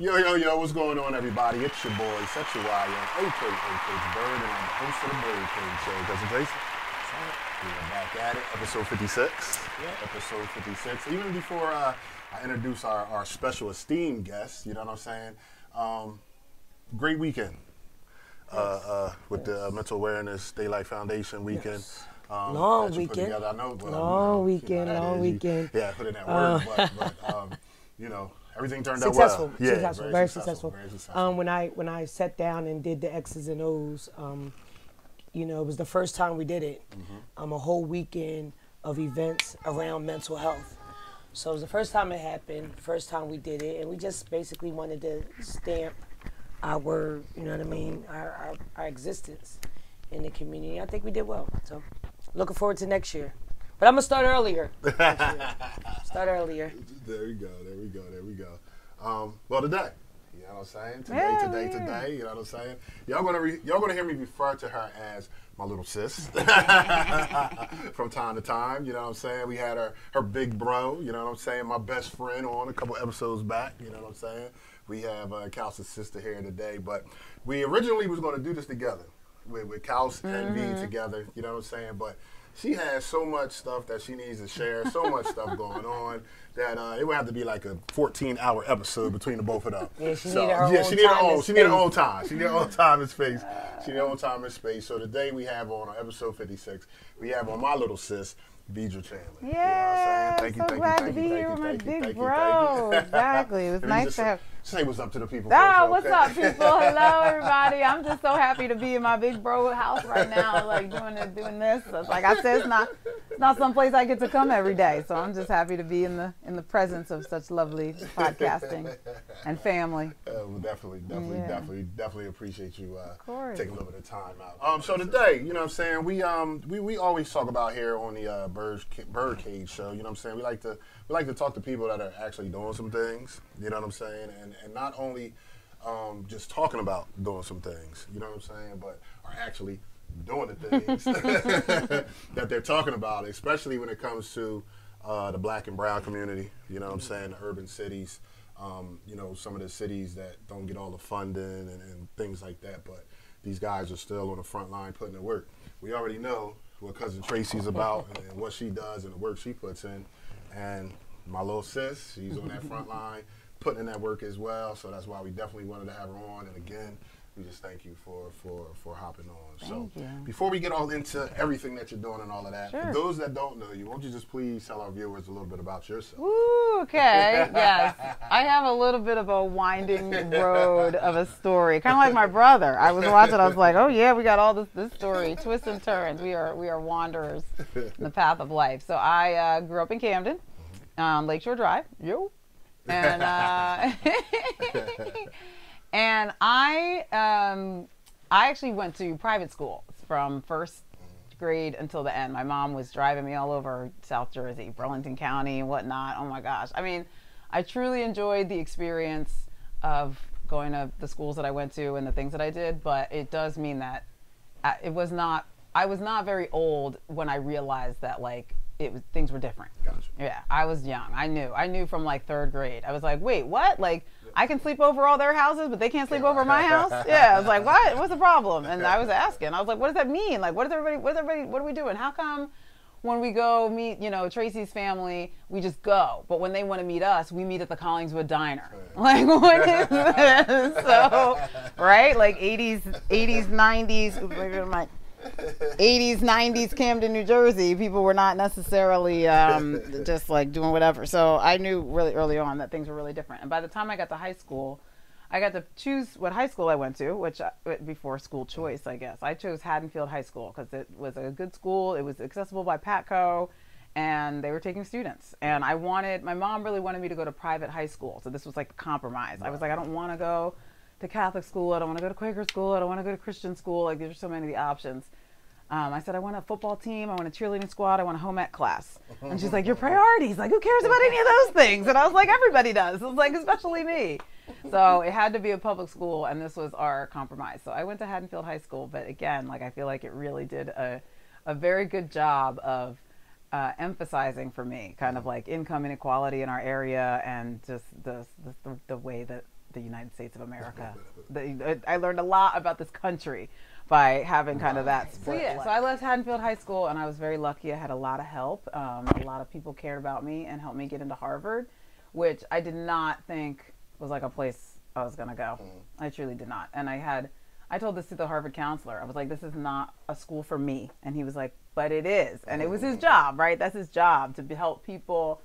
Yo, what's going on, everybody? It's your boy, Sexual Wire, a.k.a. Coach Bird, and I'm the host of the BYRDCAGE Show. Cousin Traceey. We are back at it, episode 56. Yeah, episode 56. Even before I introduce our special esteemed guest, you know what I'm saying? Great weekend with the Mental Awareness Daylight Foundation weekend. Yes. Long weekend. I know, but long weekend. Yeah, put in that word, but you know, everything turned out successful. well. Yeah, successful. Very successful. Very successful. When I sat down and did the X's and O's, you know, it was the first time we did it. A whole weekend of events around mental health. So it was the first time it happened, first time we did it, and we just basically wanted to stamp our, you know what I mean, our existence in the community. I think we did well. So looking forward to next year. But I'm gonna start earlier. Start earlier. There we go. Well, today, you know what I'm saying? Today, you know what I'm saying? Y'all gonna hear me refer to her as my little sis from time to time. You know what I'm saying? We had her big bro. You know what I'm saying? My best friend on a couple episodes back. You know what I'm saying? We have Cousin's sister here today, but we originally was gonna do this together with Cousin and V together. You know what I'm saying? But she has so much stuff that she needs to share, so much stuff going on that it would have to be like a 14-hour episode between the both of them. Yeah, she needed her own time. She needed her own time. She needed her own time and space. She needed her own time and space. So today we have on episode 56, we have on my little sis, VEDRA Chandler. Yeah, you know what I'm saying? I'm so glad to be here with my big bro. Exactly. It was nice to have. Say what's up to the people. Ah, what's up, people? Hello, everybody. I'm just so happy to be in my big bro house right now, like doing this. So, like I said, it's not someplace I get to come every day. So I'm just happy to be in the presence of such lovely podcasting and family. Well, definitely appreciate you taking a little bit of time out. So today, you know what I'm saying, we always talk about here on the BYRDCAGE Show. You know what I'm saying, we like to talk to people that are actually doing some things. You know what I'm saying, and not only just talking about doing some things. You know what I'm saying, but are actually doing the things that they're talking about, especially when it comes to the Black and brown community. You know what I'm saying, the urban cities. You know, some of the cities that don't get all the funding and things like that, but these guys are still on the front line putting in work. We already know what Cousin Traceey's about and what she does and the work she puts in. And my little sis, she's on that front line putting in that work as well. So that's why we definitely wanted to have her on. And again, we just thank you for hopping on. Thank you. Before we get all into everything that you're doing and all of that, Sure. For those that don't know you, won't you just please tell our viewers a little bit about yourself? Ooh, okay. Yes. I have a little bit of a winding road of a story. Kind of like my brother. I was watching, I was like, oh yeah, we got all this story, twists and turns. We are wanderers in the path of life. So I grew up in Camden, Lakeshore Drive. Yo. And and I actually went to private school from first grade until the end. My mom was driving me all over South Jersey, Burlington County and whatnot. Oh my gosh. I mean, I truly enjoyed the experience of going to the schools that I went to and the things that I did, but it does mean that I was not very old when I realized that like things were different. Gotcha. Yeah, I was young. I knew from like third grade. I was like, wait, what? Like, I can sleep over all their houses, but they can't sleep over my house? Yeah, I was like, what? What's the problem? And I was asking. I was like, what does that mean? Like, what are we doing? How come when we go meet, you know, Tracy's family, we just go, but when they want to meet us, we meet at the Collingswood Diner? Like, what is this? So, right? Like 80s, 90s, 80s, 90s Camden, New Jersey, people were not necessarily just like doing whatever. So I knew really early on that things were really different. And by the time I got to high school, I got to choose what high school I went to, which before school choice, I guess. I chose Haddonfield High School because it was a good school. It was accessible by PATCO, and they were taking students. And my mom really wanted me to go to private high school. So this was like a compromise. I was like, I don't want to go to Catholic school. I don't want to go to Quaker school. I don't want to go to Christian school. Like, there's so many of the options. I said, I want a football team. I want a cheerleading squad. I want a home ec class. And she's like, your priorities. Like, who cares about any of those things? And I was like, everybody does. I was like, especially me. So it had to be a public school, and this was our compromise. So I went to Haddonfield High School. But again, like, I feel like it really did a very good job of emphasizing for me kind of like income inequality in our area, and just the way that the United States of America. I learned a lot about this country by having kind of that. So I left Haddonfield High School, and I was very lucky. I had a lot of help. A lot of people cared about me and helped me get into Harvard, which I did not think was like a place I was going to go. I truly did not. And I told this to the Harvard counselor. I was like, this is not a school for me. And he was like, but it is. And it was his job, right? That's his job, to help people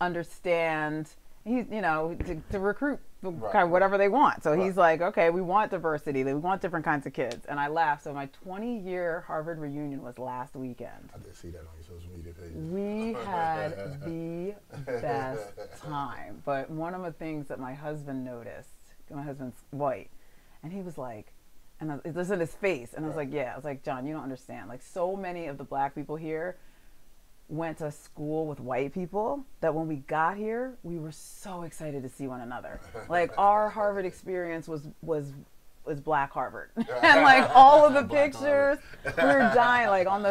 understand, to recruit kind of whatever they want. So he's like, okay, we want diversity. We want different kinds of kids. And I laughed. So my 20-year Harvard reunion was last weekend. I did see that on your social media page. We had the best time. But one of the things that my husband noticed, my husband's white, and he was like, and it was in his face, and I was like, yeah. I was like, John, you don't understand. Like, so many of the black people here went to school with white people that when we got here, we were so excited to see one another. Like, our Harvard experience was Black Harvard. And like all of the pictures, we were dying. Like on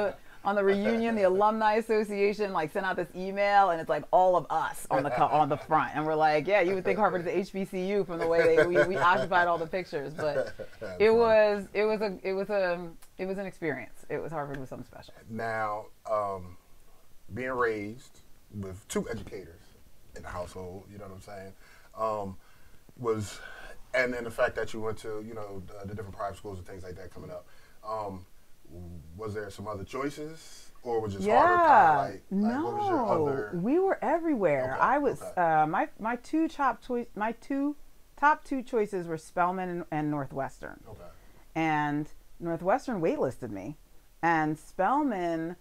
the reunion, the Alumni Association like sent out this email, and it's like all of us on the front, and we're like, yeah, you would think Harvard is HBCU from the way we occupied all the pictures, but it was an experience. Harvard was something special. Now, being raised with two educators in the household, you know what I'm saying, and then the fact that you went to the different private schools and things like that coming up. Was there some other choices, or was it just harder? Kind of no, what was your other... we were everywhere. Okay, I was my two top two choices were Spelman and Northwestern. Okay. And Northwestern waitlisted me, and Spelman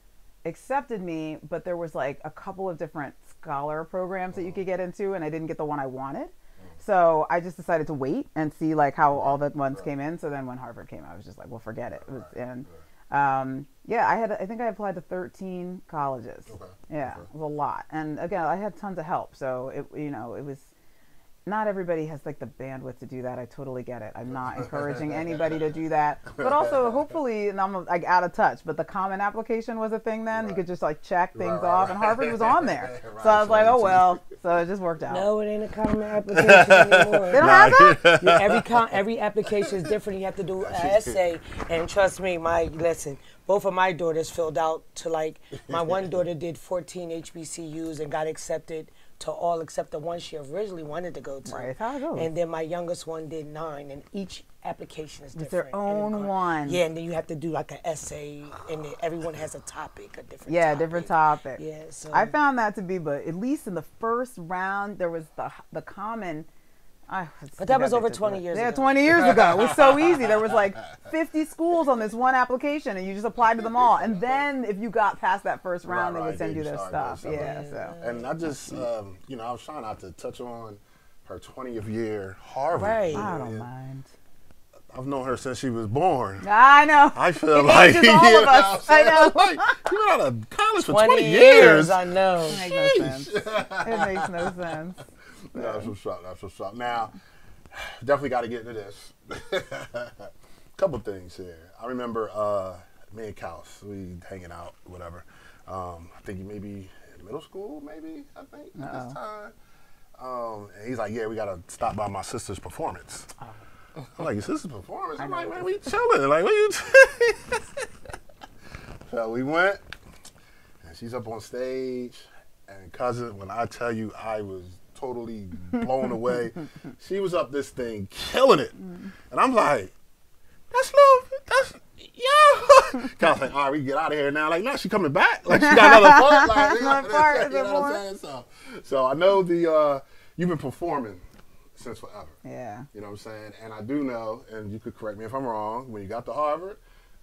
accepted me, but there was like a couple of different scholar programs that you could get into, and I didn't get the one I wanted. So I just decided to wait and see like how all the ones came in. So then when Harvard came, I was just like, well, forget it. I think I applied to 13 colleges. Okay. Yeah, it was a lot. And again, I had tons of help. So it was, not everybody has like the bandwidth to do that. I totally get it. I'm not encouraging anybody to do that. But also, hopefully, and I'm like out of touch, but the common application was a thing then. You could just like check things off, and Harvard was on there. So I was like, oh well. So it just worked out. No, it ain't a common application anymore. They don't have that? Yeah, every application is different. You have to do an essay, and trust me, both of my daughters filled out to like, my one daughter did 14 HBCUs and got accepted to all except the one she originally wanted to go to. Right, how it goes. And then my youngest one did 9, and each application is different. It's their own one. Yeah, and then you have to do like an essay, and then everyone has a topic, a different topic. Yeah, different topic. Yeah, so. I found that to be, but at least in the first round, there was the common... But that was over 20 years ago. Yeah, 20 years ago. It was so easy. There was like 50 schools on this one application, and you just applied to them all. And then if you got past that first round, they would send you their stuff. Yeah, so. And I just, I was trying not to touch on her 20th year Harvard. Right. I don't mind. I've known her since she was born. I know. I feel like all of us. I know. Like, you were out of college for 20 years. I know. It makes no sense. It makes no sense. That's what's up. Now, definitely got to get into this. Couple things here. I remember me and Kaus, we hanging out, whatever. I think maybe in middle school, at this time. And he's like, yeah, we got to stop by my sister's performance. I'm like, your sister's performance? I'm like, man, we chilling. Like, what you So we went, and she's up on stage, and cousin, when I tell you I was totally blown away. She was up this thing killing it. And I'm like, yeah. Kyle's like, all right, we can get out of here now. Like, no, she coming back. Like, she got another part. Like, you know what I'm saying? So I know you've been performing since forever. Yeah. You know what I'm saying? And I do know, and you could correct me if I'm wrong, when you got to Harvard,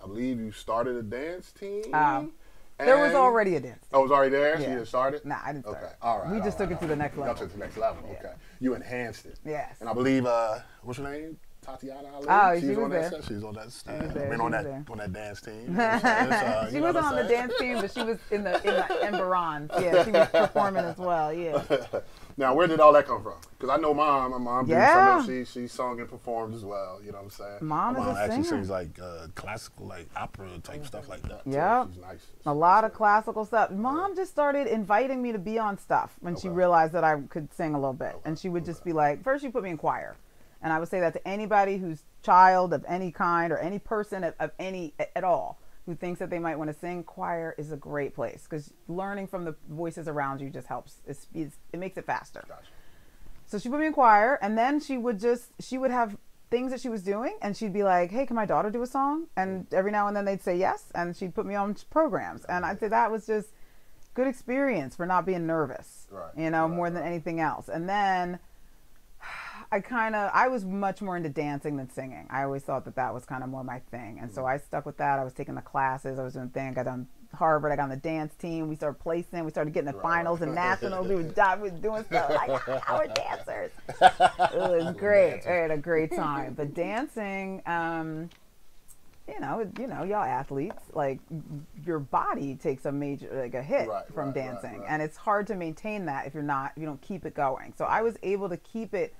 I believe you started a dance team. There was already a dance team. Oh, it was already there? Yeah. So you just started? Nah, I didn't start. Okay, all right. We just took it to the next level. Y'all took it to the next level, Yeah. okay. You enhanced it. Yes. And I believe, what's her name? Tatiana Ali? Oh, she was on there. That she was on that stage. She was there. Been on that dance team. You know she wasn't on the dance team, but she was in the Emberons. Yeah, she was performing as well, yeah. Now, where did all that come from? Because I know my mom did something. She sung and performed as well. You know what I'm saying? Mom is a actually singer. sings like classical, like opera type stuff like that. Yeah, so she's nice. A lot of classical stuff. Mom just started inviting me to be on stuff when she realized that I could sing a little bit, and she would just be like, first she put me in choir, And I would say that to anybody who's child of any kind or any person of any at all who thinks that they might want to sing. Choir is a great place because learning from the voices around you just helps. It makes it faster. Gotcha. So she put me in choir, and then she would have things that she was doing, and she'd be like, hey, can my daughter do a song? And every now and then they'd say yes, and she'd put me on programs. And I'd say that was just good experience for not being nervous, more than anything else. And then I was much more into dancing than singing. I always thought that was kind of more my thing. And so I stuck with that. I was taking the classes. I was doing things. I got done Harvard. I got on the dance team. We started placing. We started getting the finals and nationals. We were doing stuff like our dancers. It was great. I had a great time. But dancing, y'all athletes, like your body takes a major, a hit from dancing. And it's hard to maintain that if you don't keep it going. So I was able to keep it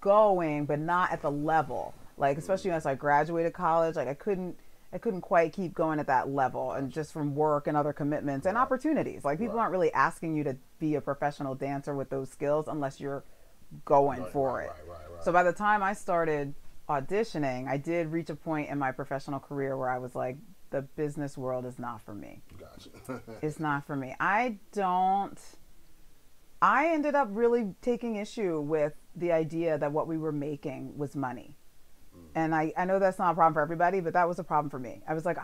going, but not at the level, like especially once I graduated college, like I couldn't quite keep going at that level, and just from work and other commitments and opportunities, like people aren't really asking you to be a professional dancer with those skills unless you're going for it. So by the time I started auditioning, I did reach a point in my professional career where I was like, the business world is not for me. Gotcha. It's not for me. I ended up really taking issue with the idea that what we were making was money. And I know that's not a problem for everybody, but that was a problem for me. I was like,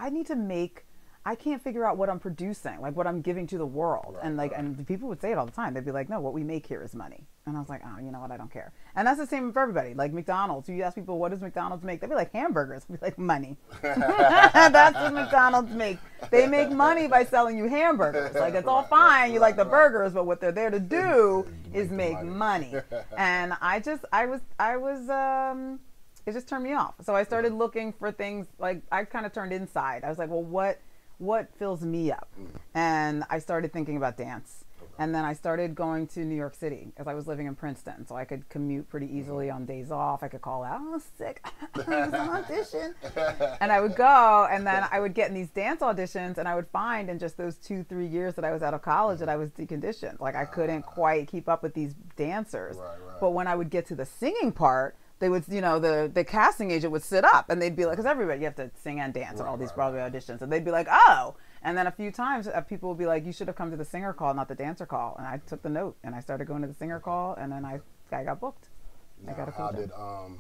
I can't figure out what I'm producing, like what I'm giving to the world. And people would say it all the time. They'd be like, no, what we make here is money. And I was like, oh, you know what? I don't care. And that's the same for everybody. Like McDonald's, you ask people, what does McDonald's make? They'd be like, hamburgers. I'd be like, money. That's what McDonald's make. They make money by selling you hamburgers. Like, it's all fine. You like the burgers, but what they're there to do is make money. And it just turned me off. So I started looking for things, like I kind of turned inside. I was like, well, what fills me up? And I started thinking about dance. And then I started going to New York City because I was living in Princeton. So I could commute pretty easily on days off. I could call out, oh, sick, I was on audition. And I would go, and then I would get in these dance auditions, and I would find in just those 2-3 years that I was out of college that I was deconditioned. Like I couldn't quite keep up with these dancers. But when I would get to the singing part, they would, the casting agent would sit up and they'd be like, because everybody, you have to sing and dance on all these Broadway auditions. And they'd be like, oh. And then a few times people would be like, you should have come to the singer call, not the dancer call. And I took the note and I started going to the singer call, and then I got booked. Now, I got a cool job.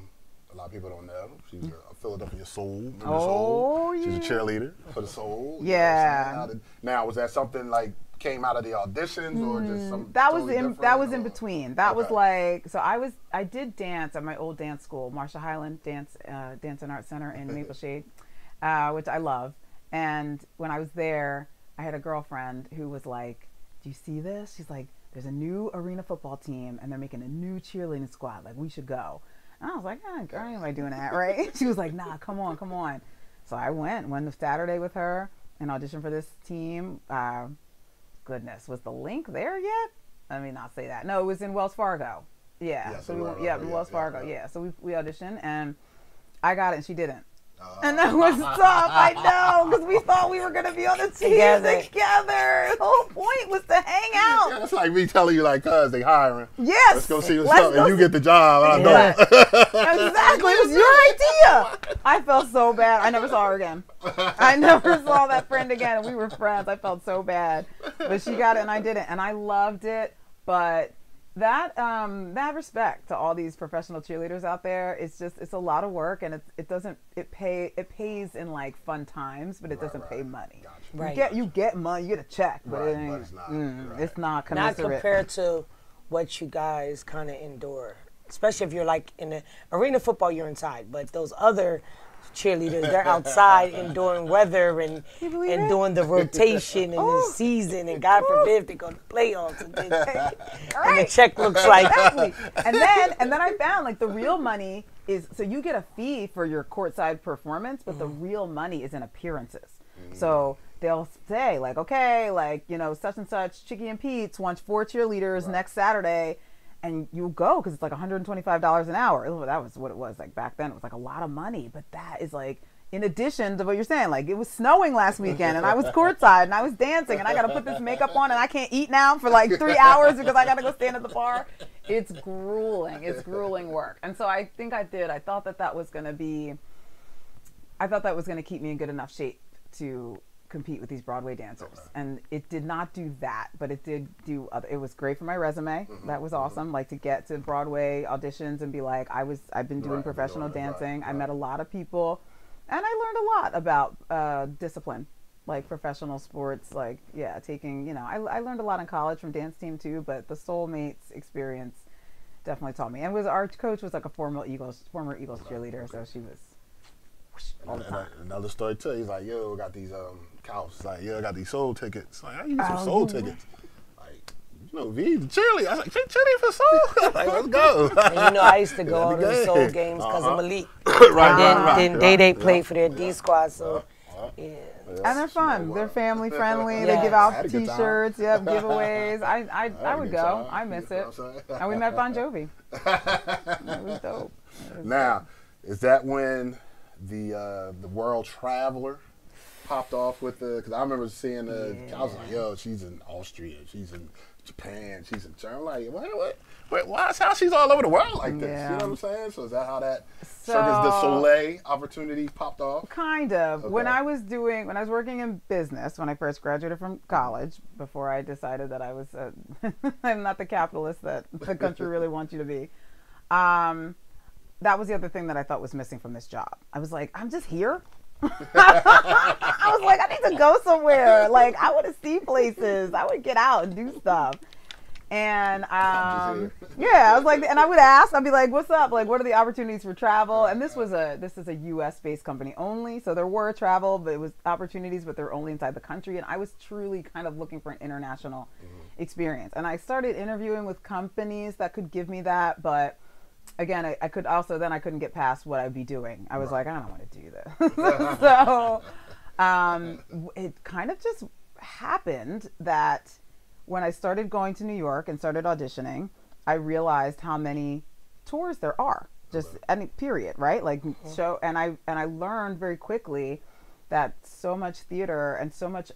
A lot of people don't know, she's a Philadelphia Soul. She's a cheerleader for the Soul. Yeah. Now, was that something like came out of the auditions or just something that was in between. That was like, so I did dance at my old dance school, Marsha Highland Dance and Art Center in Maple Shade, which I love. And when I was there, I had a girlfriend who was like, do you see this? She's like, there's a new arena football team and they're making a new cheerleading squad. Like, we should go. And I was like, girl, ain't nobody doing that, right? She was like, nah, come on. So I went Saturday with her and auditioned for this team. Goodness, was the link there yet? Let me not say that. No, it was in Wells Fargo. Yeah. So Wells Fargo. Yeah. So we auditioned, and I got it, and she didn't. And that was tough. I know, because we thought we were going to be on the team together. The whole point was to hang out. Yeah, that's like me telling you, like, cuz they hiring. Yes. Let's go see what's up, and you get the job. I don't. Exactly. It was your idea. I felt so bad. I never saw her again. I never saw that friend again. We were friends. I felt so bad. But she got it, and I didn't. And I loved it. But that respect to all these professional cheerleaders out there, it's a lot of work, and it pays in like fun times, but it doesn't pay money. Gotcha. You get money, you get a check, but it ain't, it's not commensurate. Not compared to what you guys kind of endure, especially if you're like in the arena football, you're inside, but those other cheerleaders, they're outside enduring weather and doing the rotation and the season, and God forbid if they go to playoffs and the check looks like and then I found like the real money is, so you get a fee for your courtside performance, but the real money is in appearances. So they'll say like, okay, like, such and such, Chicky and Pete's wants 4 cheerleaders next Saturday. And you go because it's like $125 an hour. That was what it was like back then. It was like a lot of money, but that is like in addition to what you're saying, like it was snowing last weekend and I was courtside and I was dancing and I got to put this makeup on and I can't eat now for like 3 hours because I got to go stand at the bar. It's grueling. It's grueling work. And so I think I thought that was going to keep me in good enough shape to compete with these Broadway dancers. Okay. And it did not do that, but it did do other. It was great for my resume. That was awesome. Like to get to Broadway auditions and be like, I've been doing professional dancing. I met a lot of people and I learned a lot about discipline, like professional sports, like, taking, I learned a lot in college from dance team too, but the Soulmates experience definitely taught me. And our coach was like a former Eagles cheerleader, so she was all the time. Another story too. He's like, yo, I got these cows. Like, I got these soul tickets. Like, how you get some soul tickets? Like, V, the cheerleader. I was like, cheerleader for soul? Like, let's go. And I used to go to the soul games because of Malik. Then Day played for their D squad, so yeah. And they're fun. They're family friendly. They give out T-shirts, giveaways. I would go. I miss it. And we met Bon Jovi. It was dope. Now, is that when the World Traveler popped off with because I remember seeing I was like, yo, she's in Austria, she's in Japan, she's in China. I'm like, wait, how she's all over the world like this? You know what I'm saying? So is that how that Circus du Soleil opportunity popped off? Kind of. Okay. When I was working in business, when I first graduated from college, before I decided that I was I'm not the capitalist that the country really wants you to be. That was the other thing that I thought was missing from this job. I was like, I'm just here. I was like, I need to go somewhere. Like, I want to see places. I would get out and do stuff. And I was like, and I would ask, I'd be like, what's up? Like, what are the opportunities for travel? And this is a US based company only. So there were travel, but it was opportunities, but they're only inside the country. And I was truly kind of looking for an international experience. And I started interviewing with companies that could give me that, but again, I couldn't get past what I'd be doing. I was like, I don't want to do this. So it kind of just happened that when I started going to New York and started auditioning, I realized how many tours there are. Just any period, right? Like show, and I learned very quickly that so much theater and so much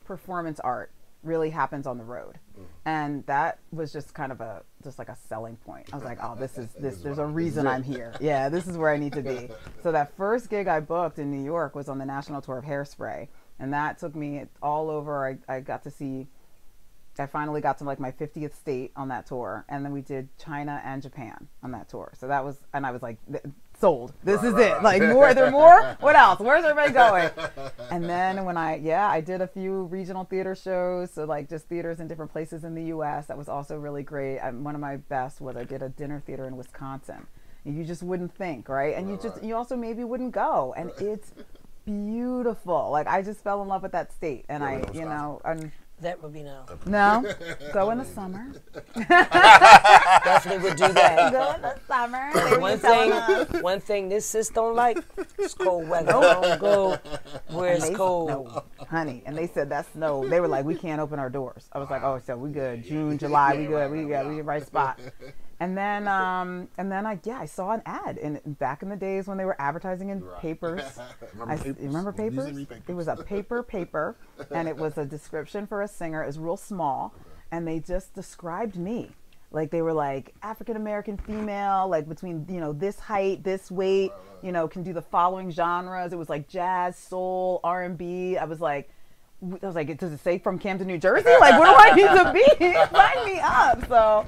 performance art really happens on the road. And that was just kind of like a selling point. I was like, oh, there's a reason I'm here. Yeah, this is where I need to be. So that first gig I booked in New York was on the national tour of Hairspray. And that took me all over. I finally got to like my 50th state on that tour. And then we did China and Japan on that tour. So that was, and I was like, sold. This is it. Like, more, there more? What else? Where's everybody going? And then when I did a few regional theater shows. So like just theaters in different places in the US. That was also really great. One of my best was I did a dinner theater in Wisconsin. And you just wouldn't think, right? And you also maybe wouldn't go. And it's beautiful. Like I just fell in love with that state. And that would be no. No? Go in the summer. Definitely would do that. Go in the summer. One thing this sis don't like is cold weather. Don't go where it's cold. No, honey. And they said that's no. They were like, we can't open our doors. I was like, oh, so we good. June, July, we good. We the right spot. And then I saw an ad back in the days when they were advertising in papers. Remember papers? It was a paper, and it was a description for a singer. It was real small, and they just described me. Like they were like African American female, like between this height, this weight, can do the following genres. It was like jazz, soul, R&B. I was like, does it say from Camden, New Jersey? Like, where do I need to be? Sign me up. So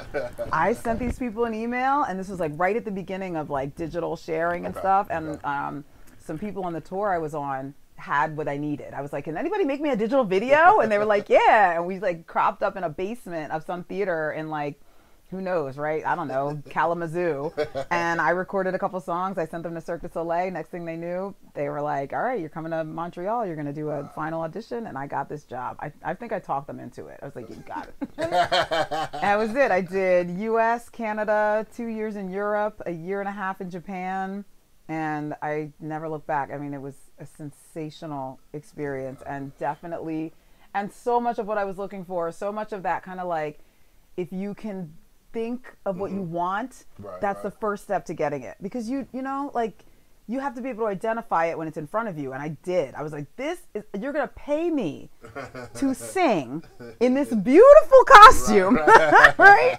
I sent these people an email, and this was like right at the beginning of like digital sharing and stuff. And some people on the tour I was on had what I needed. I was like, can anybody make me a digital video? And they were like, yeah. And we like cropped up in a basement of some theater in like, who knows, right? I don't know, Kalamazoo. And I recorded a couple songs. I sent them to Cirque du Soleil. Next thing they knew, they were like, all right, you're coming to Montreal. You're going to do a final audition. And I got this job. I think I talked them into it. I was like, you got it. And that was it. I did US, Canada, 2 years in Europe, a year and a half in Japan. And I never looked back. I mean, it was a sensational experience and definitely, and so much of what I was looking for, so much of that kind of like, if you can think of what you want, that's the first step to getting it. Because you know, like you have to be able to identify it when it's in front of you. And I did. I was like, you're going to pay me to sing in this beautiful costume, right?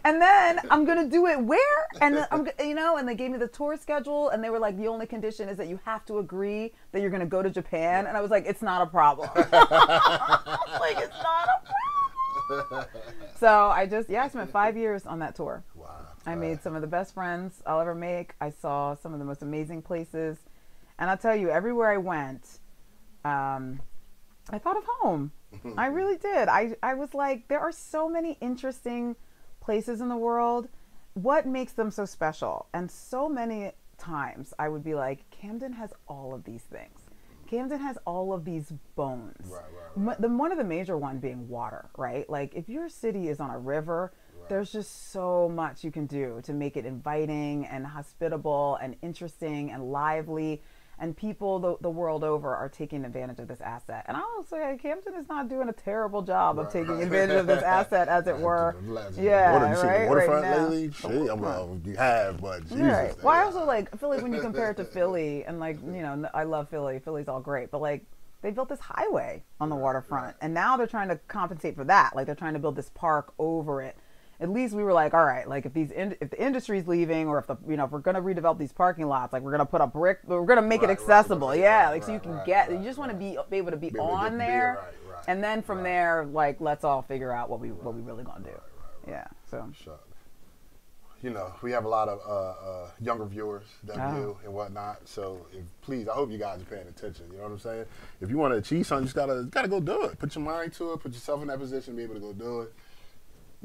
And then I'm going to do it where? And and they gave me the tour schedule, and they were like, the only condition is that you have to agree that you're going to go to Japan. And I was like, it's not a problem. I was like, it's not a problem. So I spent 5 years on that tour. Wow. I made some of the best friends I'll ever make. I saw some of the most amazing places. And I'll tell you, everywhere I went, I thought of home. I really did. I was like, there are so many interesting places in the world. What makes them so special? And so many times I would be like, Camden has all of these things. Camden has all of these bones. Right. One of the major one being water, right? Like if your city is on a river, there's just so much you can do to make it inviting and hospitable and interesting and lively. And people the world over are taking advantage of this asset. And I'll say Camden is not doing a terrible job of taking advantage of this asset, as it were. Yeah, you seen the waterfront lately? You have, but Jesus. Right. Well, I also feel like when you compare it to Philly, and I love Philly. Philly's all great, but they built this highway on the waterfront, and now they're trying to compensate for that. Like they're trying to build this park over it. At least we were like, all right, like if the industry's leaving, or if we're gonna redevelop these parking lots, like we're gonna put a brick, we're gonna make it accessible, so you can you just want to be able to be on there, and then from there, like let's all figure out what we really gonna do. Yeah, so. We have a lot of younger viewers than you and whatnot. So please, I hope you guys are paying attention. You know what I'm saying? If you want to achieve something, you just gotta go do it. Put your mind to it. Put yourself in that position to be able to go do it.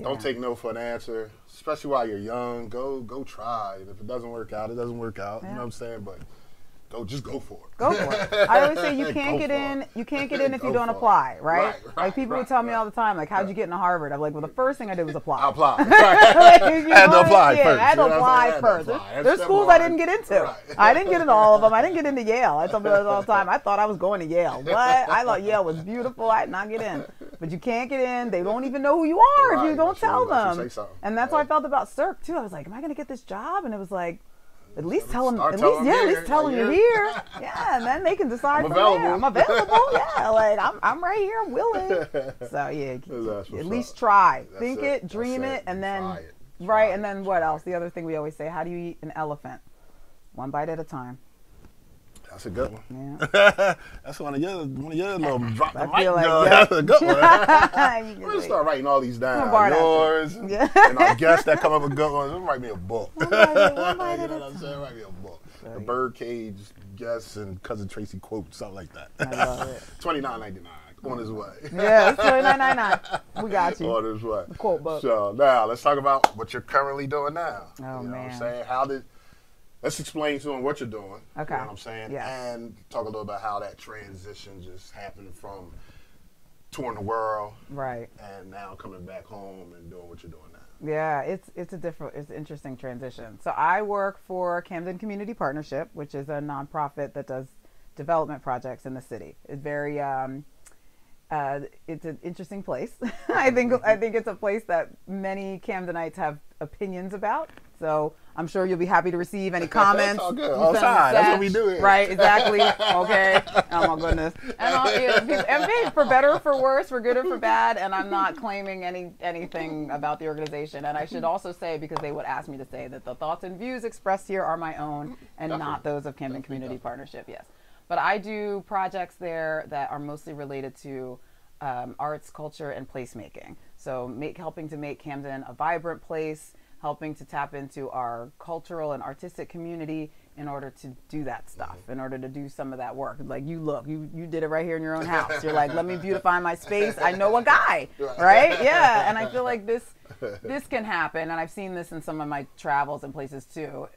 Don't take no for an answer, especially while you're young. Go try. And if it doesn't work out, it doesn't work out. You know what I'm saying? But just go for it. Go for it. I always say you can't get in. You can't get in if you don't apply, right? Like people would tell me all the time, like, how'd you get into Harvard? I'm like, well, the first thing I did was apply. I applied. I had to apply first. I had to apply first. There's schools I didn't get into. I didn't get into all of them. I didn't get into Yale. I tell people all the time. I thought I was going to Yale. What? I thought Yale was beautiful. I did not get in. But you can't get in. They don't even know who you are if you don't tell them. And that's how I felt about Cirque too. I was like, am I going to get this job? And it was like, at least tell them. At least tell them you're here. Yeah, and then they can decide from there. I'm available. Yeah, like I'm right here. I'm willing. So yeah, at least try. Think it, dream it, and then and then what else? The other thing we always say: how do you eat an elephant? One bite at a time. That's a good one. Yeah. That's one of your little drop the mic. That's a good one. We're gonna start writing all these down. Yours and our guests that come up with good ones. Write me a book. One bite at a time. Write me a book. The Birdcage guests and Cousin Tracy quote, something like that. I love it. $29.99 on his way. Yeah, it's $29.99. We got you. On his way. The quote book. So now let's talk about what you're currently doing now. Oh, man. You know what I'm saying? Let's explain to them what you're doing. Okay. You know what I'm saying? Yeah. And talk a little about how that transition just happened from touring the world. Right. And now coming back home and doing what you're doing now. Yeah, it's an interesting transition. So I work for Camden Community Partnership, which is a nonprofit that does development projects in the city. It's very it's an interesting place. I think it's a place that many Camdenites have opinions about. So I'm sure you'll be happy to receive any comments. That's all good. All time. That's what we do here. Right, exactly. Okay. Oh my goodness. And for better or for worse, for good or for bad, and I'm not claiming anything about the organization. And I should also say, because they would ask me to say, that the thoughts and views expressed here are my own and not those of Camden Community Partnership, yes. But I do projects there that are mostly related to arts, culture, and placemaking. So helping to make Camden a vibrant place, helping to tap into our cultural and artistic community in order to do that stuff, in order to do some of that work. Like you did it right here in your own house. You're like, let me beautify my space. I know a guy, right? Yeah, and I feel like this can happen, and I've seen this in some of my travels and places too.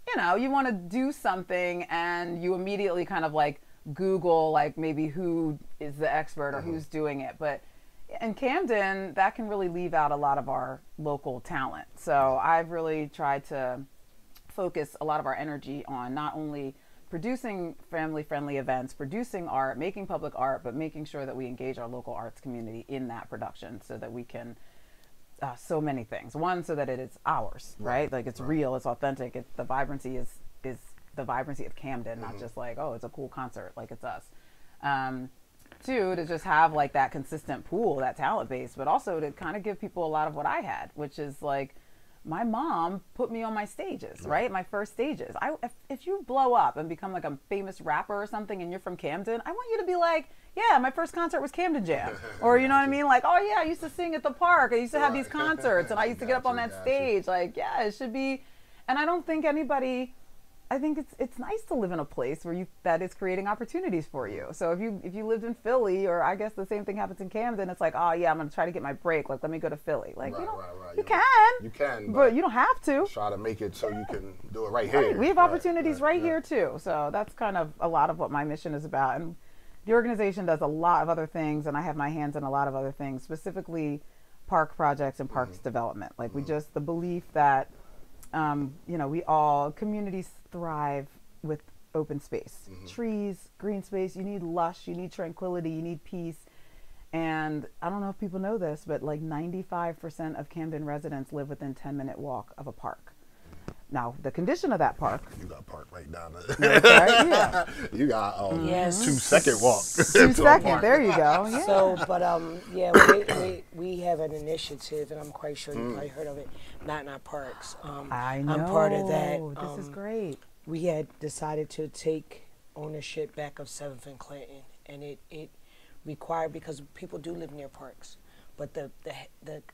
You know, you want to do something and you immediately kind of like Google like maybe who is the expert or who's doing it. But in Camden, that can really leave out a lot of our local talent. So I've really tried to focus a lot of our energy on not only producing family-friendly events, producing art, making public art, but making sure that we engage our local arts community in that production so that we can so many things. One, so that it is ours, right? Like it's real, it's authentic, the vibrancy is the vibrancy of Camden, not just like, oh, it's a cool concert, like it's us. Two, to just have like that consistent pool, that talent base, but also to kind of give people a lot of what I had, which is like, my mom put me on my stages, right? My first stages. If you blow up and become like a famous rapper or something and you're from Camden, I want you to be like, yeah, my first concert was Camden Jam. Or you know what I mean? Like, oh yeah, I used to sing at the park. I used to have these concerts and I used to get up on that stage. Like, yeah, it should be. And I don't think anybody, I think it's nice to live in a place where that is creating opportunities for you. So if you lived in Philly, or I guess the same thing happens in Camden, it's like, oh yeah, I'm gonna try to get my break. Like, let me go to Philly. Like, you can, but you don't have to. Try to make it so you can do it right here. Right. We have opportunities right here too. So that's kind of a lot of what my mission is about. And the organization does a lot of other things, and I have my hands in a lot of other things, specifically park projects and parks development. Like the belief that communities thrive with open space, trees, green space. You need lush, you need tranquility, you need peace. And I don't know if people know this, but like 95% of Camden residents live within 10-minute walk of a park. Now, the condition of that park. You got park right down there. Right? Yeah. You got 2-second walk. 2 second. There you go. Yeah. So, but we have an initiative, and I'm quite sure you probably heard of it. Not in our parks. I know. I'm part of that. This is great. We had decided to take ownership back of 7th and Clinton, and it required, because people do live near parks, but the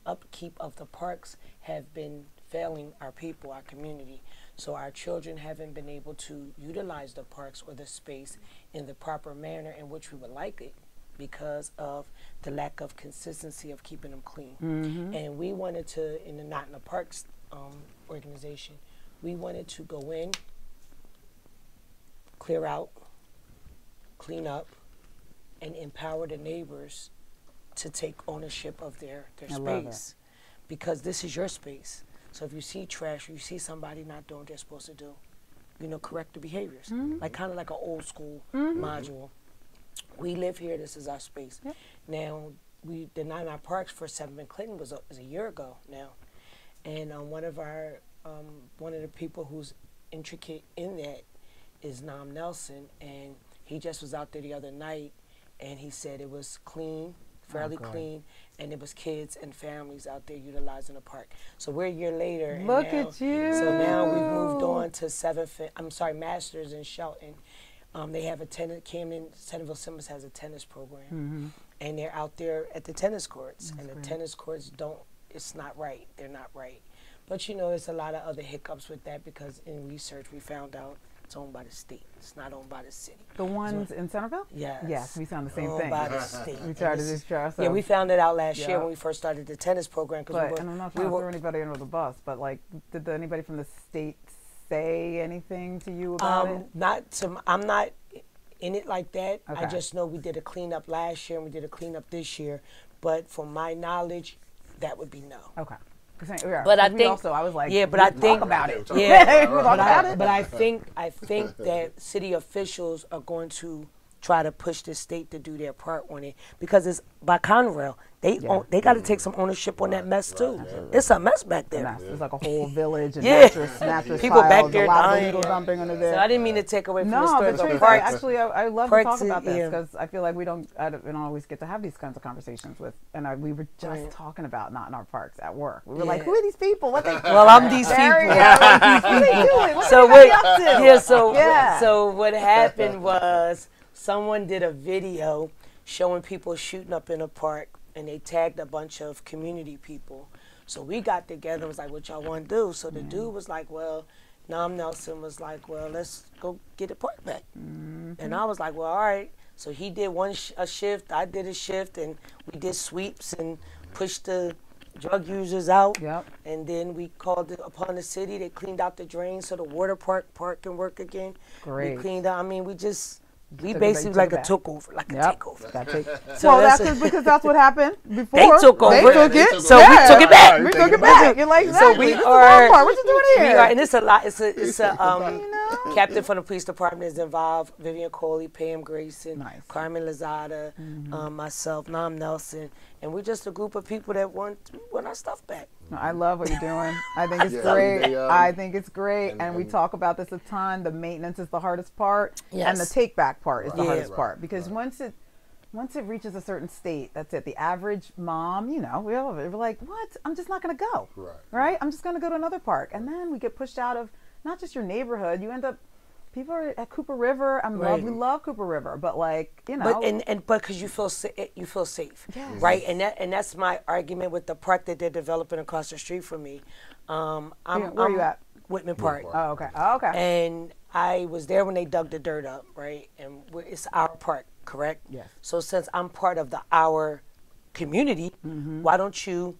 upkeep of the parks have been failing our people, our community. So our children haven't been able to utilize the parks or the space in the proper manner in which we would like it, because of the lack of consistency of keeping them clean. And we wanted to, in the Not in the Parks organization, we wanted to go in, clear out, clean up, and empower the neighbors to take ownership of their space, because this is your space. So if you see trash, or you see somebody not doing what they're supposed to do, correct the behaviors. Like kind of like an old school module. We live here, this is our space. Now, we denied our parks for 7th and Clinton was a year ago now. And one of the people who's intricate in that is Nam Nelson, and he just was out there the other night, and he said it was clean, fairly clean, and it was kids and families out there utilizing the park. So we're a year later. Look at you. So now we've moved on to Masters in Shelton. They have a Camden, Centerville Simmons has a tennis program, and they're out there at the tennis courts, and the tennis courts it's not right. They're not right. But there's a lot of other hiccups with that, because in research we found out it's owned by the state. It's not owned by the city. The ones in Centerville? Yes. Yes, we found the same owned thing. by the state. We tried to do ourselves. Yeah, we found it out last year when we first started the tennis program. And I'm not trying to throw anybody under the bus, but like, did anybody from the state say anything to you about it? I'm not in it like that. I just know we did a cleanup last year and we did a cleanup this year. But from my knowledge, that would be no. Okay. But I think also, I was like, yeah, but I think about it. Yeah, but I think that city officials are going to try to push the state to do their part on it, because it's by Conrail. They got to take some ownership on that mess too. It's a mess back there. It's like a whole village and mattress people piles, back there a lot dying. Of dumping under there. So I didn't mean to take away from the story. No, but actually, I love to talk about this, because I feel like we don't always get to have these kinds of conversations with. And we were just talking about Not in Our Parks at work. We were like, who are these people? What they? Well, I'm these people. What are they doing? What are they up to? So what happened was, someone did a video showing people shooting up in a park, and they tagged a bunch of community people. So we got together and was like, what y'all want to do? So the dude was like, well, Nam Nelson was like, well, let's go get the park back. And I was like, well, all right. So he did a shift, I did a shift, and we did sweeps and pushed the drug users out. And then we called it upon the city. They cleaned out the drains so the water park can work again. Great. We cleaned out, we basically like a takeover. So that's because that's what happened before. They took over. They took it. So we took it back. We took it back. You're like, so we are. What you doing here? We are, and it's a lot. It's a captain from the police department is involved. Vivian Coley, Pam Grayson, Carmen Lozada, myself, Nam Nelson, and we're just a group of people that want our stuff back. I love what you're doing. I think it's great. I think it's great. And we talk about this a ton. The maintenance is the hardest part. Yes. And the take back part is the hardest part. Because once it reaches a certain state, that's it. The average mom, you know, we're like, what? I'm just not going to go. Right? I'm just going to go to another park. And then we get pushed out of not just your neighborhood. You end up, people are at Cooper River. We love Cooper River, but like, you know. But because you feel safe, right? And that's my argument with the park that they're developing across the street from me. Where are you at? Whitman Park. Oh, okay. Oh, okay. And I was there when they dug the dirt up, right? And it's our park, correct? Yes. So since I'm part of our community, why don't you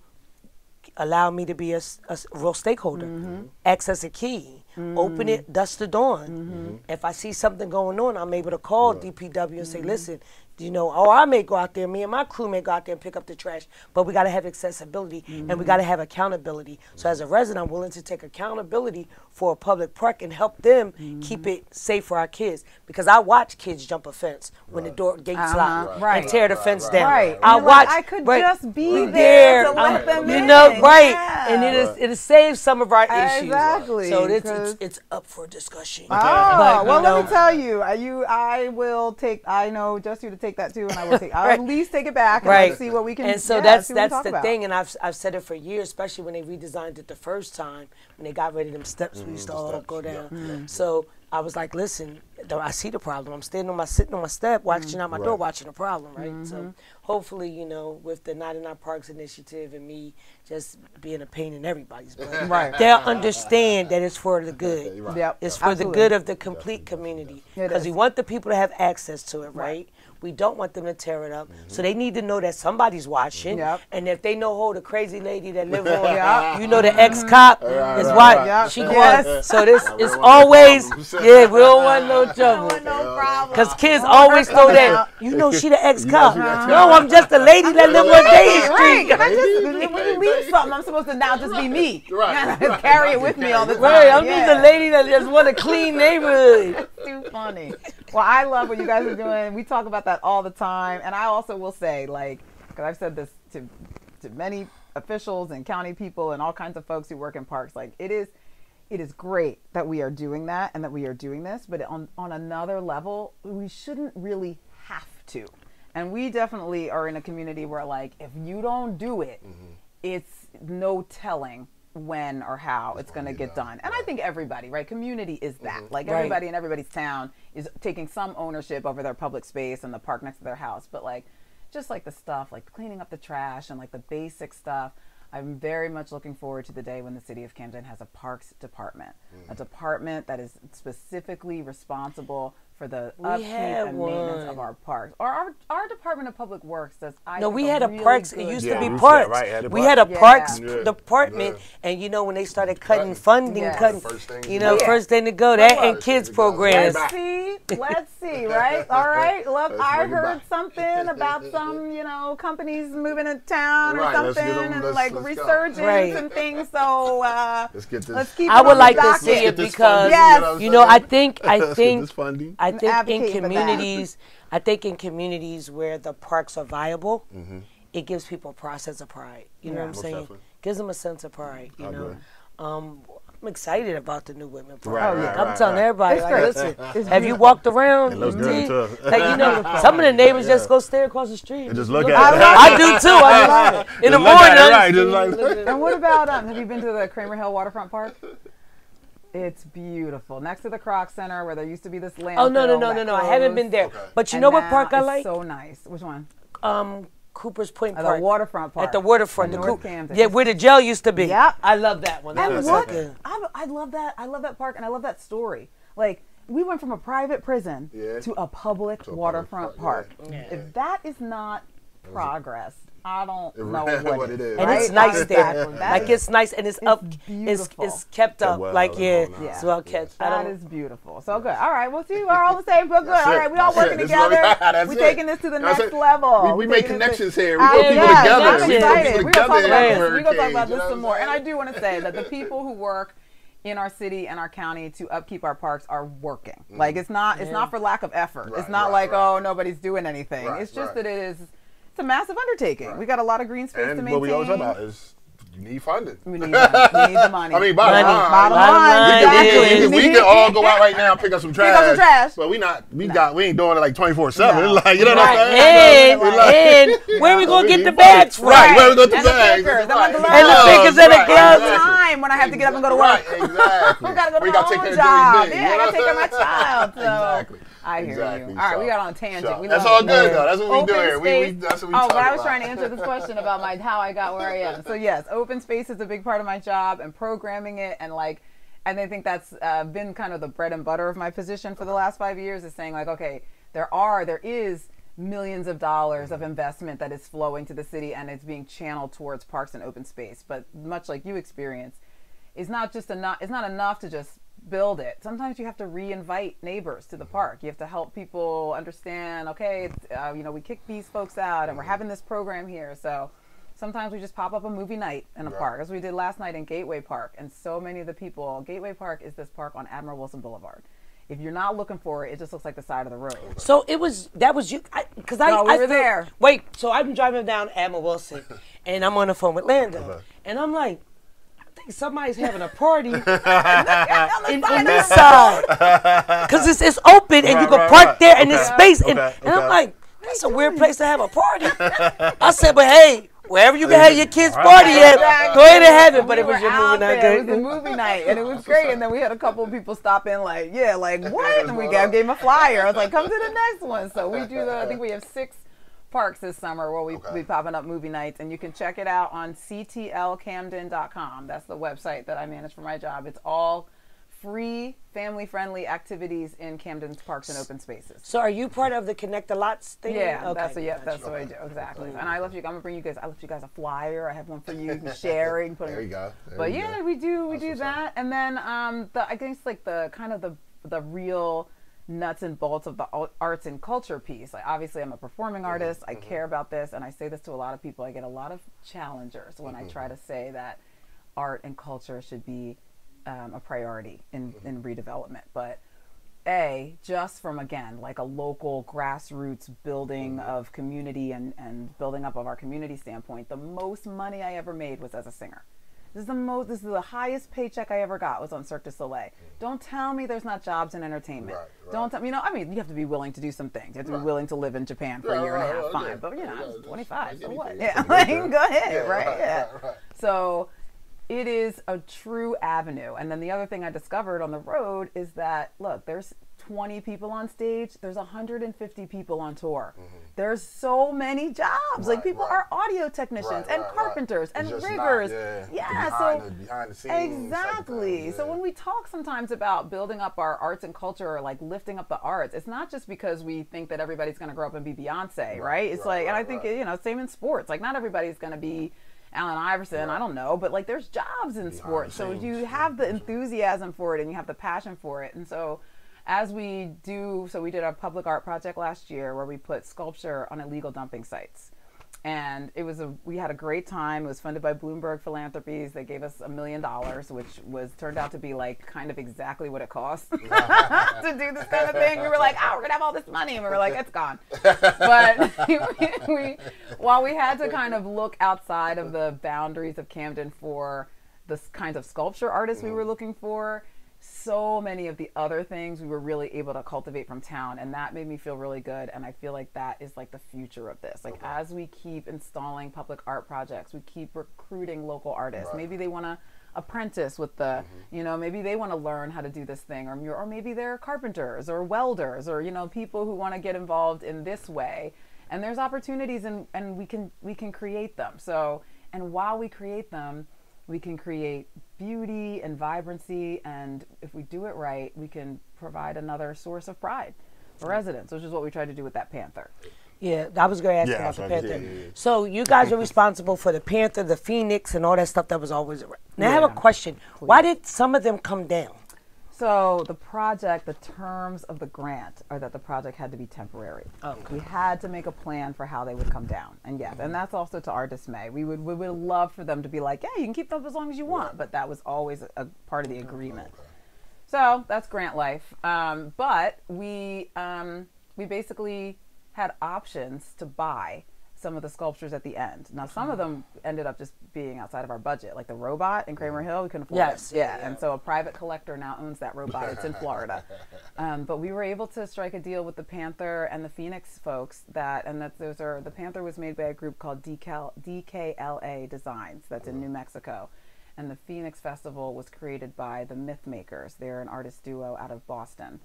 allow me to be a real stakeholder? Access a key, open it, dust the dawn. If I see something going on, I'm able to call DPW and say, listen, you know, I may go out there, me and my crew may go out there and pick up the trash, but we got to have accessibility and we got to have accountability. So as a resident, I'm willing to take accountability for a public park and help them keep it safe for our kids. Because I watch kids jump a fence when the gates lock and tear the fence down. I watch. I could just be there to let them in. You know, and it has saved some of our issues. Exactly. So it's up for discussion. But, well, let me tell you, I will take. I know just you to take that too, and I will take. I'll at least take it back and let's see what we can. And so that's the thing, and I've said it for years, especially when they redesigned it the first time when they got rid of them steps we used to all go down. So I was like, listen, I see the problem. I'm sitting on my step, watching out my door, watching the problem, right? So hopefully, you know, with the Not in Our Parks initiative and me just being a pain in everybody's butt, they'll understand that it's for the good. It's for the good of the complete community. Because we want the people to have access to it, right? We don't want them to tear it up. So they need to know that somebody's watching. And if they know the crazy lady that live on, you know, the ex-cop is what she wants. So this is always, we don't want no trouble. Because kids always know that, you know, she the ex-cop. No, I'm just a lady that live on Day Street. When you leave something, I'm supposed to now just be me. Carry it with me all the time. I'm just a lady that just want a clean neighborhood. Too funny. Well, I love what you guys are doing. We talk about that all the time. And I also will say, like, because I've said this to many officials and county people and all kinds of folks who work in parks, like, it is great that we are doing that and that we are doing this, but on another level, we shouldn't really have to. And we definitely are in a community where, like, if you don't do it, it's no telling when or how it's going to get done. And I think everybody, right? Community is that. Like, everybody in everybody's town is taking some ownership over their public space and the park next to their house. But, like, just like the stuff, like cleaning up the trash and like the basic stuff, I'm very much looking forward to the day when the city of Camden has a parks department, a department that is specifically responsible for the upkeep and maintenance of our parks. Or our Department of Public Works does. We had a parks. It used to be parks. We had a parks department, and you know when they started cutting funding, first thing to go that and kids programs. Let's see, right? All right. Look, I heard something about some, you know, companies moving to town or something, and like resurgence and things. So let's keep it I would like to see it because you know I think in communities where the parks are viable, it gives people a process of pride. You know what I'm saying? Gives them a sense of pride. You know. I'm excited about the new Whitman Park. I'm telling everybody, like, listen, have you walked around? It looks good too. Like, you know, some of the neighbors just go stare across the street. And just look at it. I do too. I in the morning. And what about, have you been to the Kramer Hill Waterfront Park? It's beautiful. Next to the Croc Center where there used to be this landfill. Oh, no. I haven't been there. But you know what park I like? So nice. Which one? Cooper's Point Park. The waterfront park. At the waterfront. North Camden. Yeah, where the jail used to be. Yeah. I love that one. And what? I love that. I love that park and I love that story. Like, we went from a private prison to a public waterfront park. If that is not progress, I don't know what it is. And it's nice there. Like, it's nice and it's up. It's kept up. Like, it's well kept. That is beautiful. So good. All right. Well, see, we're all the same, but good. All right. We all working together. We're taking this to the next level. We make connections here. We put people together. I'm excited. We're going to talk about this. We're going to talk about this some more. And I do want to say that the people who work in our city and our county to upkeep our parks are working. Like, it's not for lack of effort. It's not like, oh, nobody's doing anything. It's just that it's a massive undertaking. We got a lot of green space to maintain. And what we always talk about is You need funding. We need the money. I mean, bottom line. We can all go out right now and pick up some trash. Pick up some trash. But we ain't doing it like 24/7. Like, you know what I'm saying? And where we gonna get the bags from? Right, where we gonna get the bags? And the fingers and the gloves. Time when I have to get up and go to work. Exactly. We gotta go to my own job. Yeah, I gotta take care of my child. So. I hear you. All right, we got on a tangent. That's all good, though. That's what we do here. That's what we talk about. But I was trying to answer this question about how I got where I am. So yes, open space is a big part of my job, and programming it, and I think that's been kind of the bread and butter of my position for the last 5 years. Is saying okay, there is millions of dollars of investment that is flowing to the city, and it's being channeled towards parks and open space. But much like you experience, it's not enough to just build it. Sometimes you have to re-invite neighbors to the park. You have to help people understand, okay, we kicked these folks out and we're having this program here. So sometimes we just pop up a movie night in a park, as we did last night in Gateway Park. And so many of the people, Gateway Park is this park on Admiral Wilson Boulevard. If you're not looking for it, it just looks like the side of the road. So that was you, because I were there. Wait, so I'm driving down Admiral Wilson and I'm on the phone with Lando. And I'm like, somebody's having a party on this side because it's open and you can park there and there's space and I'm like, that's a weird place to have a party. I said, but hey, wherever you can have your kids' party at, go ahead and have it. But it was your movie night. It was a movie night and it was great. And then we had a couple of people stop in like what? And we gave him a flyer. I was like, come to the next one. So we do I think we have 6 parks this summer where we be popping up movie nights, and you can check it out on ctlcamden.com. That's the website that I manage for my job. It's all free, family-friendly activities in Camden's parks and open spaces. So are you part of the Connect the Lots thing? Yeah, that's what I do, exactly. And I left you guys a flyer. I have one for you, sharing. There you go. But yeah, we do that. And then I guess the real nuts and bolts of the arts and culture piece. Like, obviously I'm a performing artist. I care about this, and I say this to a lot of people. I get a lot of challengers when I try to say that art and culture should be a priority in redevelopment. But just from, again, like a local grassroots building of community and building up of our community standpoint, the most money I ever made was as a singer. This is the highest paycheck I ever got was on Cirque du Soleil. Don't tell me there's not jobs in entertainment. Don't tell me, you have to be willing to do some things. You have to be willing to live in Japan for a year and a half, fine. But, I was 25, so what? Yeah, go ahead, right? Yeah. So it is a true avenue. And then the other thing I discovered on the road is that, look, there's 20 people on stage, there's 150 people on tour. There's so many jobs. People are audio technicians and carpenters and riggers. Behind the scenes. Exactly. So when we talk sometimes about building up our arts and culture, or like lifting up the arts, it's not just because we think that everybody's going to grow up and be Beyonce, right? It's and I think, same in sports. Like, not everybody's going to be Allen Iverson, I don't know, but there's jobs in sports. So you have the enthusiasm for it and you have the passion for it. And so we did a public art project last year where we put sculpture on illegal dumping sites. And we had a great time. It was funded by Bloomberg Philanthropies. They gave us $1 million, which turned out to be kind of exactly what it costs to do this kind of thing. We were like, we're gonna have all this money, and we were like, it's gone. But while we had to kind of look outside of the boundaries of Camden for the kinds of sculpture artists we were looking for, so many of the other things we were really able to cultivate from town, and that made me feel really good. And I feel like that is the future of this. As we keep installing public art projects, we keep recruiting local artists. Maybe they want to apprentice with the, maybe they want to learn how to do this thing, or maybe they're carpenters or welders, or people who want to get involved in this way. And there's opportunities, and we can create them. So, and while we create them, we can create beauty and vibrancy, and if we do it right, we can provide another source of pride for residents, which is what we tried to do with that Panther. Yeah, I was going to ask about the Panther. So you guys are responsible for the Panther, the Phoenix, and all that stuff that was always around. Now I have a question. Please. Why did some of them come down? So the terms of the grant are that the project had to be temporary. We had to make a plan for how they would come down. And yes, and that's also to our dismay. We would love for them to be like, yeah, you can keep them as long as you want. But that was always a part of the agreement. So that's grant life. But we basically had options to buy some of the sculptures at the end. Now, some of them ended up just being outside of our budget, like the robot in Kramer Hill. We couldn't afford it. Yeah, and so a private collector now owns that robot. It's in Florida. But we were able to strike a deal with the Panther and the Phoenix folks the Panther was made by a group called DKLA Designs that's in New Mexico. And the Phoenix Festival was created by the Myth Makers. They're an artist duo out of Boston.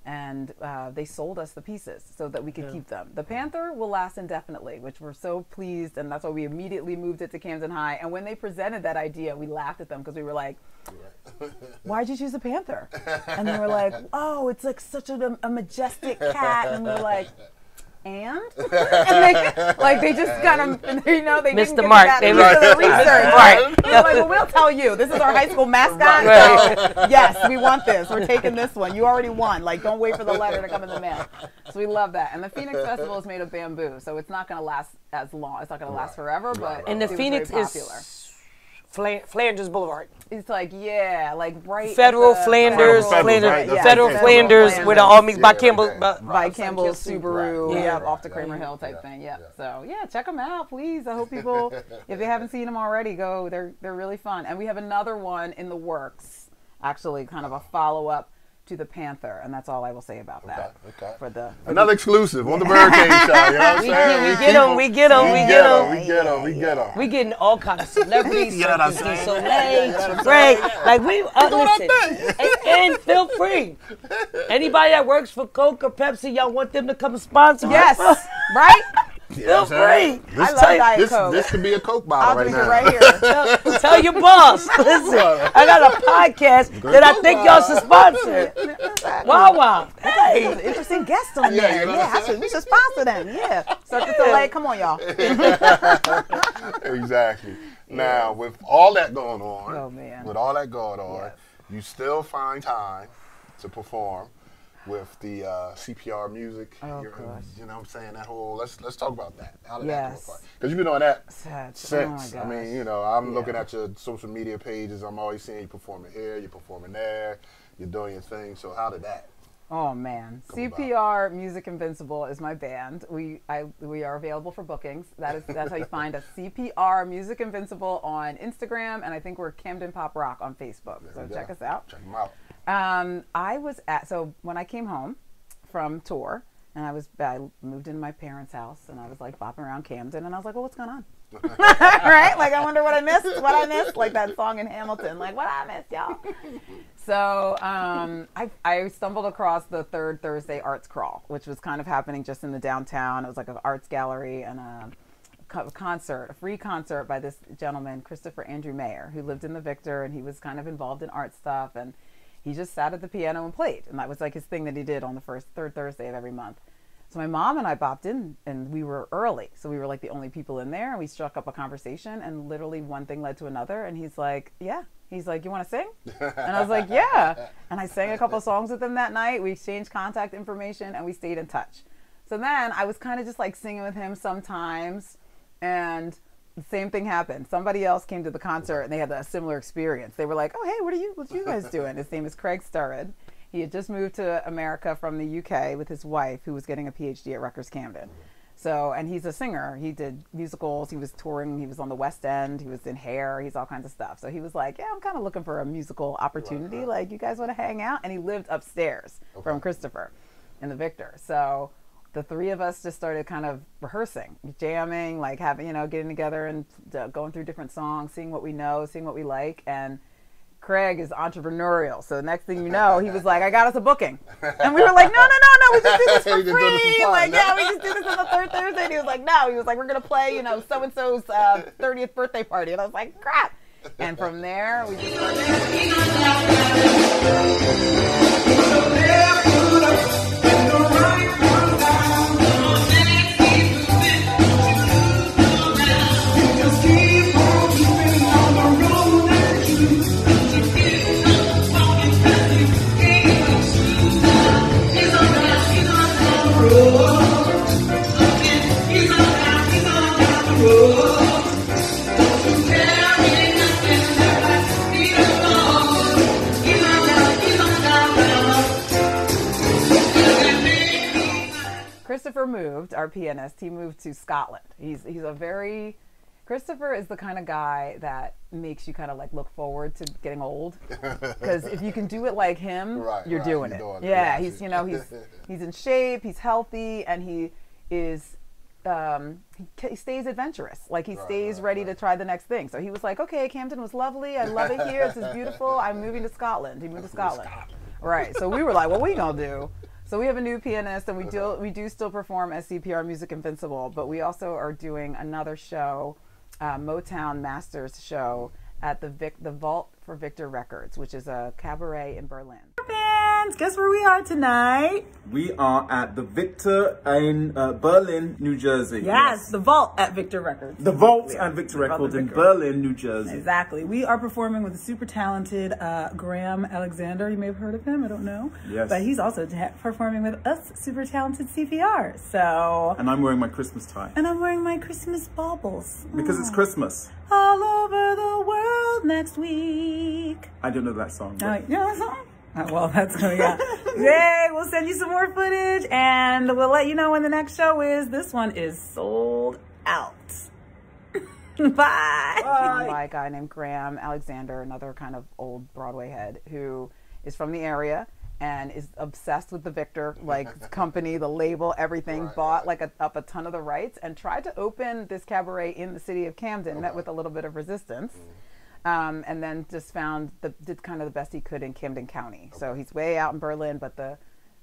And they sold us the pieces so that we could keep them. The Panther will last indefinitely, which we're so pleased, and that's why we immediately moved it to Camden High. And when they presented that idea, we laughed at them because we were like, why'd you choose the Panther? And they were like, oh, it's like such a majestic cat. And we were like, and they just kind of, they missed didn't the get mark. That They into the research. Right. They're like, well, we'll tell you. This is our high school mascot. So yes, we want this. We're taking this one. You already won. Like, don't wait for the letter to come in the mail. So we love that. And the Phoenix Festival is made of bamboo, so it's not going to last as long. It's not going to last forever. But and the Phoenix is Flanders Boulevard. It's like, right Federal Flanders, Federal Flanders, where the all meets by Campbell, by Campbell Subaru, off the Kramer Hill type thing. So check them out, please. I hope people, if they haven't seen them already, go. They're really fun. And we have another one in the works, actually, kind of a follow up to the Panther, and that's all I will say about that. Okay. Another exclusive on the BYRDCAGE Show. You know what I'm saying? We get them. We getting all kinds of celebrities. Soulmates, Greg. Like listen, and feel free. Anybody that works for Coke or Pepsi, y'all want them to come and sponsor? Yes, right. Feel free. I love Diet Coke. This could be a Coke bottle right now. I'll drink it right here. Tell your boss. Listen, I got a podcast that I think y'all should sponsor. Wow. Hey, an interesting guest on there. We should sponsor them. Yeah. Cirque du Soleil, come on, y'all. Exactly. Now, with all that going on, you still find time to perform with the CPR music. Oh, gosh. You know what I'm saying? That whole, let's talk about that. How did that go? Because you've been doing that since. I mean, I'm looking at your social media pages. I'm always seeing you performing here, you're performing there, you're doing your thing. So how did that? Oh man, CPR Music Invincible is my band. We are available for bookings. That's how you find us. CPR Music Invincible on Instagram, and I think we're Camden Pop Rock on Facebook. So check us out. Check them out. When I came home from tour, and I moved into my parents' house, and I was like bopping around Camden, and I was like, well, what's going on? Right? Like, I wonder what I missed. Like that song in Hamilton, like, what I missed, y'all. So I stumbled across the Third Thursday Arts Crawl, which was kind of happening just in the downtown. It was like an arts gallery and a free concert by this gentleman, Christopher Andrew Mayer, who lived in the Victor, and he was kind of involved in art stuff, and he just sat at the piano and played, and that was like his thing that he did on the third Thursday of every month. So my mom and I bopped in, and we were early, so we were like the only people in there, and we struck up a conversation, and literally one thing led to another, and he's like, you want to sing? And I was like, yeah. And I sang a couple of songs with him that night. We exchanged contact information, and we stayed in touch. So then I was kind of just like singing with him sometimes, and the same thing happened. Somebody else came to the concert, and they had a similar experience. They were like, oh, hey, what you guys doing? His name is Craig Sturrid. He had just moved to America from the UK with his wife, who was getting a PhD at Rutgers Camden. So, and he's a singer. He did musicals. He was touring. He was on the West End. He was in Hair. He's all kinds of stuff. So he was like, yeah, I'm kind of looking for a musical opportunity. Like, you guys want to hang out? And he lived upstairs from Christopher in the Victor. So the three of us just started kind of rehearsing, jamming, like having, getting together and going through different songs, seeing what we know, seeing what we like. And Craig is entrepreneurial. So the next thing you know, he was like, I got us a booking. And we were like, no, we just do this for free. Like, we just do this on the third Thursday. And he was like, no. He was like, we're going to play, so-and-so's 30th birthday party. And I was like, crap. And from there, we just our pianist, he moved to Scotland. He's a very, Christopher is the kind of guy that makes you kind of like look forward to getting old, because if you can do it like him, you're doing it. Yeah, he's he's in shape, he's healthy, and he is he stays adventurous. Like he stays ready to try the next thing. So he was like, okay, Camden was lovely, I love it here, this is beautiful, I'm moving to Scotland. He moved to Scotland. Right. So we were like, what we gonna do? So we have a new pianist, and we do still perform as CPR Music Invincible, but we also are doing another show, Motown Masters show at the Vault for Victor Records, which is a cabaret in Berlin. Fans, guess where we are tonight? We are at the Victor in Berlin, New Jersey. Yes, the Vault at Victor Records. The Vault at Victor Records in Berlin, New Jersey. Exactly. We are performing with the super talented Graham Alexander. You may have heard of him, I don't know. Yes. But he's also performing with us, super talented CPR. So. And I'm wearing my Christmas tie. And I'm wearing my Christmas baubles. Because it's Christmas. All over the world next week. I don't know that song. You know that song? Well, that's coming out. Yay, we'll send you some more footage, and we'll let you know when the next show is. This one is sold out. Bye. By a guy named Graham Alexander, another kind of old Broadway head who is from the area and is obsessed with the Victor company, the label, everything. Bought up a ton of the rights and tried to open this cabaret in the city of Camden. Met with a little bit of resistance. And then just did kind of the best he could in Camden County. So he's way out in Berlin, but the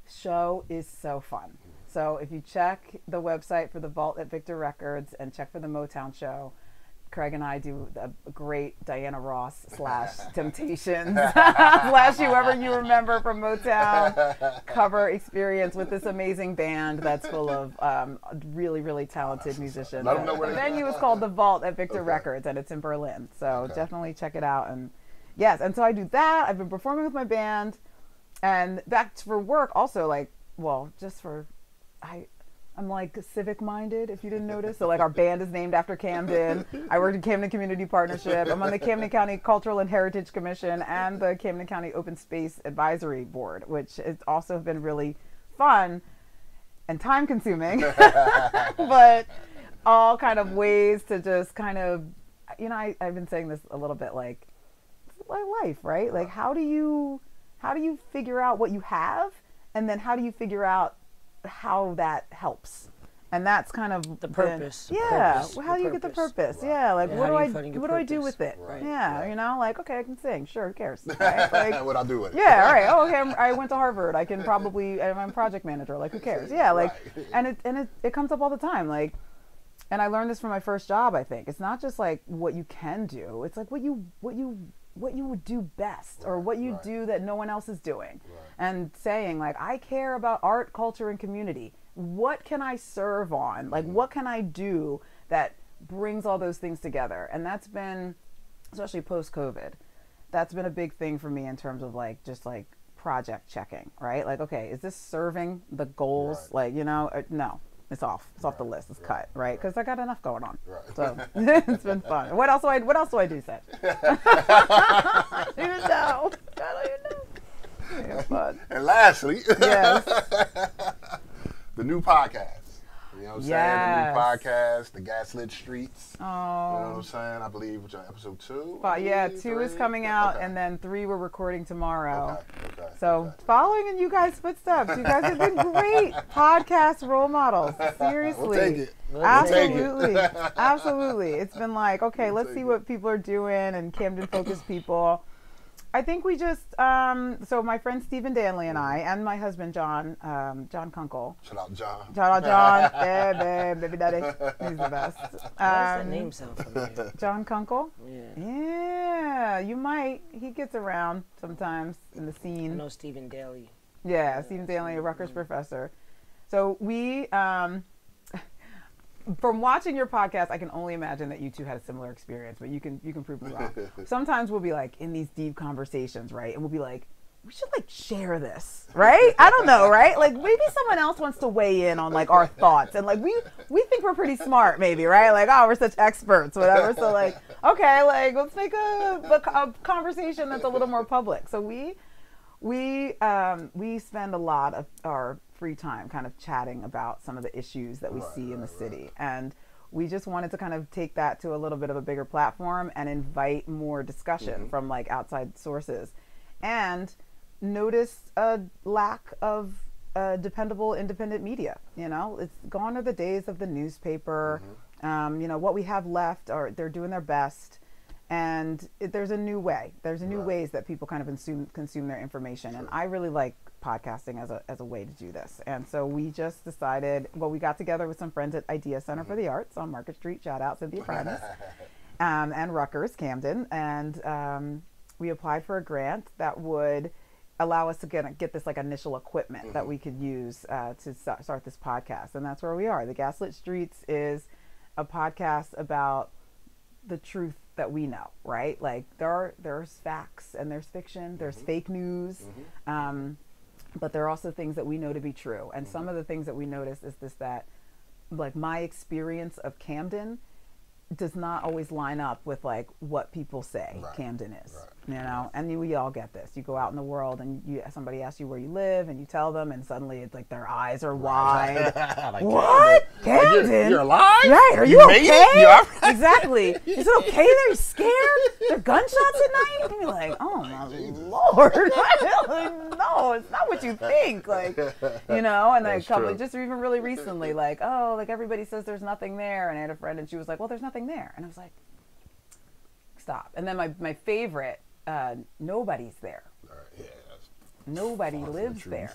show is so fun. So if you check the website for the Vault at Victor Records and check for the Motown show, Craig and I do a great Diana Ross / Temptations / whoever you remember from Motown cover experience with this amazing band that's full of really, really talented musicians. The venue is called the Vault at Victor Records, and it's in Berlin. So definitely check it out. And yes, and so I do that. I've been performing with my band, and back for work also, I'm like civic minded, if you didn't notice. So like our band is named after Camden. I work at Camden Community Partnership. I'm on the Camden County Cultural and Heritage Commission and the Camden County Open Space Advisory Board, which has also been really fun and time consuming, but all kind of ways to just kind of, I've been saying this a little bit, like life, right? Like how do you figure out what you have, and then how do you figure out how that helps? And that's kind of the purpose. How do you get the purpose? Yeah, like what do I do with it? Right. Okay, I can sing. Sure, who cares? Right? Like, what I'll do with it. Yeah, all right. Oh, okay. I went to Harvard. I can probably. I'm a project manager. Like, who cares? Yeah, like, and it comes up all the time. Like, and I learned this from my first job. I think it's not just like what you can do. It's like what you would do best, or what you do that no one else is doing, and saying like, I care about art, culture, and community. What can I serve on? Like, what can I do that brings all those things together? And that's been, especially post-COVID, that's been a big thing for me in terms of like just like project checking, right? Like, okay, is this serving the goals? Like, no. It's off. It's off the list. It's cut, right? Because I got enough going on. So it's been fun. What else do I do, Seth? I don't even know. It's fun. And lastly, yes, the new podcast. You know what I'm saying? The new podcast, the Gaslit Streets. Oh. You know what I'm saying? I believe, which episode 2? Yeah, 2 is coming out, and then 3 we're recording tomorrow. So following in you guys' footsteps. You guys have been great podcast role models. Seriously. We'll take it. Absolutely. Absolutely. It's been like, okay, let's see what people are doing, and Camden-focused people. I think we just, so my friend Stephen Danley and I, and my husband John Kunkel. Shout out John. Shout out John. Baby daddy. He's the best. Why does that name sound familiar? John Kunkel? Yeah. Yeah, you might. He gets around sometimes in the scene. I know Stephen Daly. Yeah, Stephen Danley, a Rutgers professor. So we, from watching your podcast, I can only imagine that you two had a similar experience, but you can prove me wrong. Sometimes we'll be like in these deep conversations, right? And we'll be like, we should like share this, right? I don't know, right? Like maybe someone else wants to weigh in on like our thoughts, and like we think we're pretty smart, maybe, right? Like, oh, we're such experts, whatever. So like, okay, like let's make a conversation that's a little more public. So we spend a lot of our free time kind of chatting about some of the issues that we see in the city. And we just wanted to kind of take that to a little bit of a bigger platform and invite more discussion from like outside sources, and notice a lack of dependable independent media. You know, it's gone are the days of the newspaper. You know, what we have left are they're doing their best, and there's a new way. There's a new ways that people kind of consume their information, and I really like podcasting as a way to do this. And so we just decided, well, we got together with some friends at Idea Center for the Arts on Market Street, shout out Cynthia Primus, and Rutgers, Camden, and we applied for a grant that would allow us to get this like initial equipment that we could use to start this podcast. And that's where we are. The Gaslight Streets is a podcast about the truth that we know, right? Like there's facts and there's fiction, there's fake news, but there are also things that we know to be true. And some of the things that we notice is that like my experience of Camden does not always line up with like what people say Camden is, you know, and we all get this. You go out in the world and somebody asks you where you live and you tell them, and suddenly it's like their eyes are wide. Like, what? Camden? You're alive? Right, are you okay? Right. Exactly. Is it okay there? You scared? There are gunshots at night? And you're like, oh my Lord. No, it's not what you think. Like, you know, and a couple, just even really recently, like, oh, like everybody says there's nothing there. And I had a friend and she was like, well, there's nothing there. And I was like, stop. And then my favorite, nobody's there. Nobody lives there.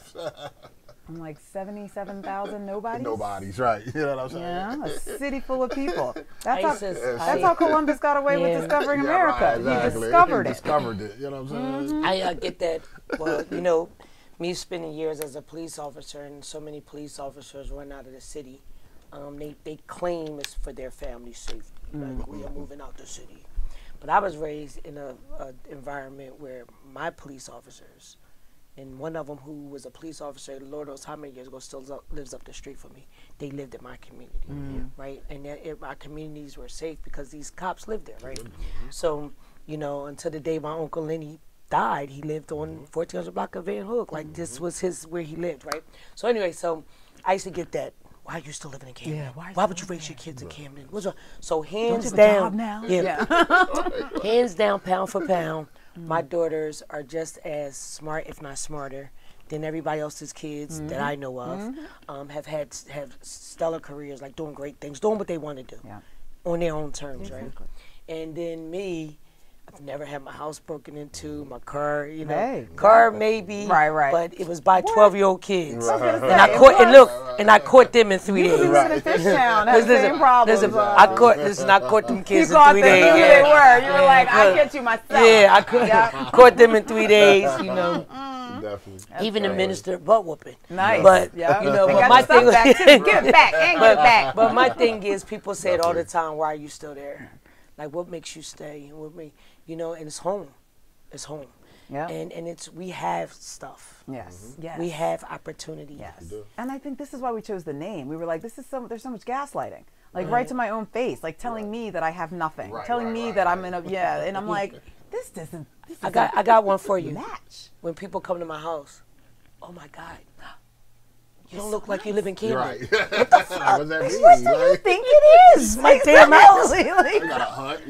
I'm like 77,000 nobodies. Nobodies, right? You know what I'm saying? Yeah, a city full of people. That's how Columbus got away with discovering America. Right, exactly. He discovered He it. discovered it. You know what I'm saying? I get that. Well, you know, me spending years as a police officer, and so many police officers run out of the city. They claim it's for their family's safety. Like, we are moving out the city. But I was raised in a environment where my police officers, and one of them who was a police officer, Lord knows how many years ago, still lives up the street from me. They lived in my community, right? And our communities were safe because these cops lived there, right? So, you know, until the day my Uncle Lenny died, he lived on 1400 block of Van Hook. Like, this was where he lived, right? So anyway, so I used to get that. Why are you still living in Camden? Yeah, why would you raise your kids in Camden? So hands down, hands down, pound for pound, my daughters are just as smart, if not smarter, than everybody else's kids that I know of. Have stellar careers, like doing great things, doing what they want to do on their own terms, right? And then me, I've never had my house broken into, my car, you know, car maybe, but it was by 12-year-old kids. And I caught them in 3 days. I caught them kids in 3 days. They were. You were like, I get you myself. Yeah, I caught them in 3 days, you know. Definitely. Even the minister butt whooping. Nice. But you know, but my thing But my thing is, people say it all the time, why are you still there? Like, what makes you stay? You know, and it's home. It's home. Yeah. And we have stuff. Yes. Yes. We have opportunities. Yes. And I think this is why we chose the name. We were like, there's so much gaslighting. Like right to my own face, like telling me that I have nothing. Telling me that I'm in a and I'm like, this doesn't I got one for you. Match. When people come to my house, oh my God. You don't look like you live in Camden. Right. What the fuck? What does that mean? What do you think it is? My damn house. You got a hunt.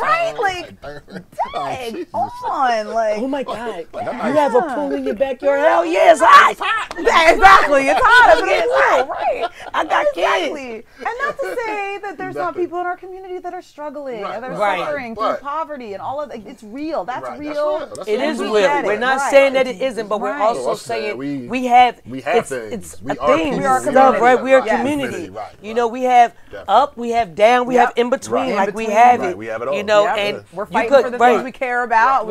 Right. Like, dang on. Like, oh my God. You have a pool in your backyard? Hell yeah, it's hot. Exactly. It's hot. It's hot. Right. I got kids. And not to say that there's not people in our community that are struggling, that are suffering through poverty and all of that. It's real. That's real. It is real. We're not saying that it isn't, but we're also saying we have it's a thing. We are stuff, right? We are a community. You know, we have up, we have down, we have in between. Like we have it. We have it all. You know, and we're fighting for the things we care about.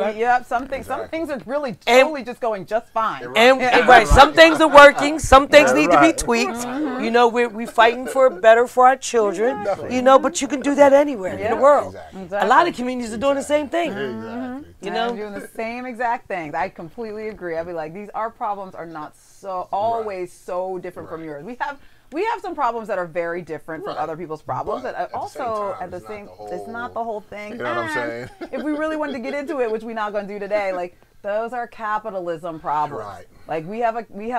Some things are really totally just going just fine. And some things are working. Some things need to be tweaked. You know, we're fighting for better for our children. You know, but you can do that anywhere in the world. A lot of communities are doing the same thing. You know, doing the same exact things. I completely agree. I'd be like, our problems are not so always so different from yours. We have some problems that are very different from other people's problems, but also at the same, it's not the whole thing. You know what I'm saying? If we really wanted to get into it, which we're not going to do today, like Those are capitalism problems. Right. Like we have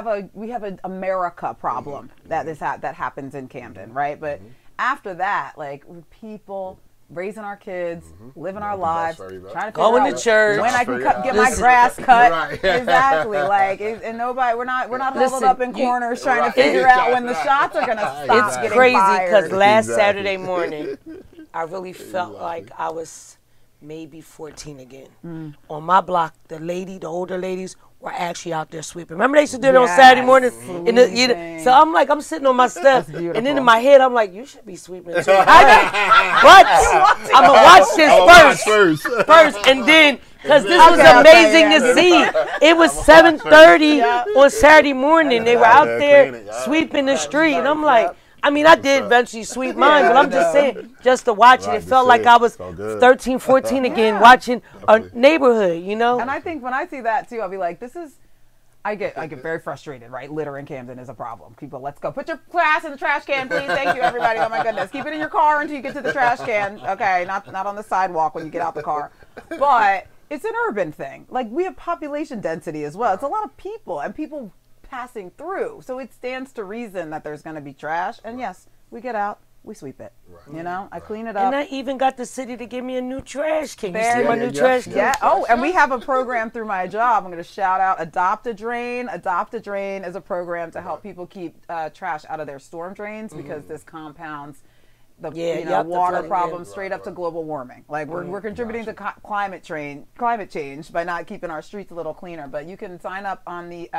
an America problem that happens in Camden, right? But after that, like people raising our kids, living our lives, trying to figure going out to church, when I can get my grass cut. Right. Exactly. Like, and nobody, we're not huddled up in corners trying to figure out when the shots are gonna stop. It's getting crazy fired. because last Saturday morning, I really felt like I was maybe 14 again. On my block, the older ladies were actually out there sweeping. Remember they used to do it on Saturday mornings? So I'm like, I'm sitting on my step, and then in my head, I'm like, you should be sweeping too. But I'm going to watch this first, and then, because this was amazing to see. It was 7:30 on Saturday morning. They were out there sweeping the street, and I'm like, I mean, I did eventually sweep mine, but I'm just saying, just to watch it, it felt like I was 13, 14 again, watching a neighborhood, you know? And I think when I see that too, I'll be like, I get very frustrated, right? Litter in Camden is a problem. People, let's go. Put your trash in the trash can, please. Thank you, everybody. Oh my goodness. Keep it in your car until you get to the trash can. Okay, not on the sidewalk when you get out the car. But it's an urban thing. Like, we have population density as well. It's a lot of people, and people passing through, so it stands to reason that there's going to be trash, and yes, we get out, we sweep it. You know, I clean it up. And I even got the city to give me a new trash can. You see my new trash can? Yeah. Oh, and we have a program through my job. I'm going to shout out Adopt a Drain. Adopt a Drain is a program to help people keep trash out of their storm drains because this compounds the water problem straight up to global warming. Like we're contributing to climate change by not keeping our streets a little cleaner. But you can sign up on the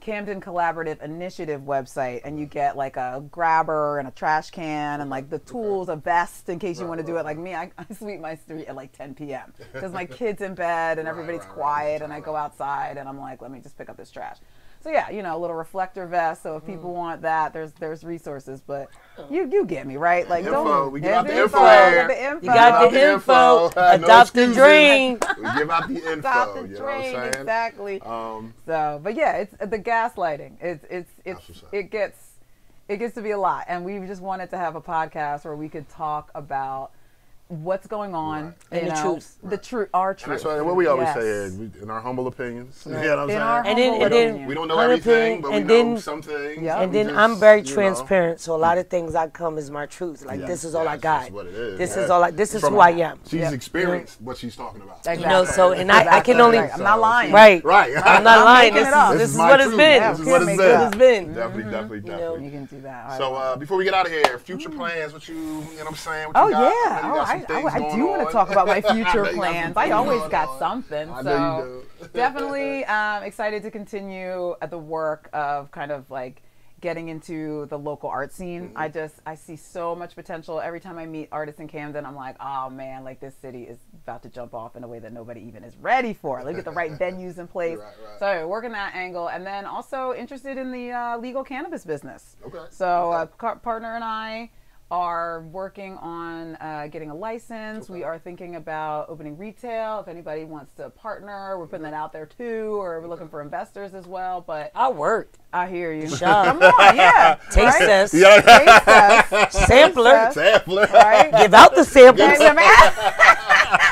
Camden Collaborative Initiative website, and you get like a grabber and a trash can and like the tools, a vest in case you want to do it like me. I sweep my street at like 10 p.m. because my kid's in bed and everybody's quiet, and I go outside and I'm like, let me just pick up this trash. So yeah, you know, a little reflector vest. So if people want that, there's resources. But you get me, right? Like we give out the info. You got the info. Adopt the drain. We give out the info. Adopt the you drain, know what I'm saying? exactly. So, but yeah, it's the gaslighting. It gets to be a lot, and we just wanted to have a podcast where we could talk about what's going on and the truth, our truth. That's right. What we always say is, in our humble opinions. You know what I'm saying? And then we don't know everything, but we know some things. And then I'm very transparent, so a lot of things I come is my truth. Like this is all I got. This is all. This is who I am. She's experienced what she's talking about. Exactly. You know, so and I can only. I'm not lying. Right. I'm not lying. This is what it's been. This is what it's been. Definitely. You can do that. So before we get out of here, future plans. What you know what I'm saying? Oh yeah. I do want to talk about my future plans. I always got something. So definitely excited to continue at the work of kind of like getting into the local art scene. I see so much potential. Every time I meet artists in Camden, I'm like, oh man, like this city is about to jump off in a way that nobody even is ready for. Like get the right venues in place. So working that angle, and then also interested in the legal cannabis business. So partner and I are working on getting a license. We are thinking about opening retail. If anybody wants to partner, we're putting that out there too, or we're looking for investors as well. But I work. I hear you. Come on, yeah. Taste test. Taste test. Sampler. Right? Give out the samples.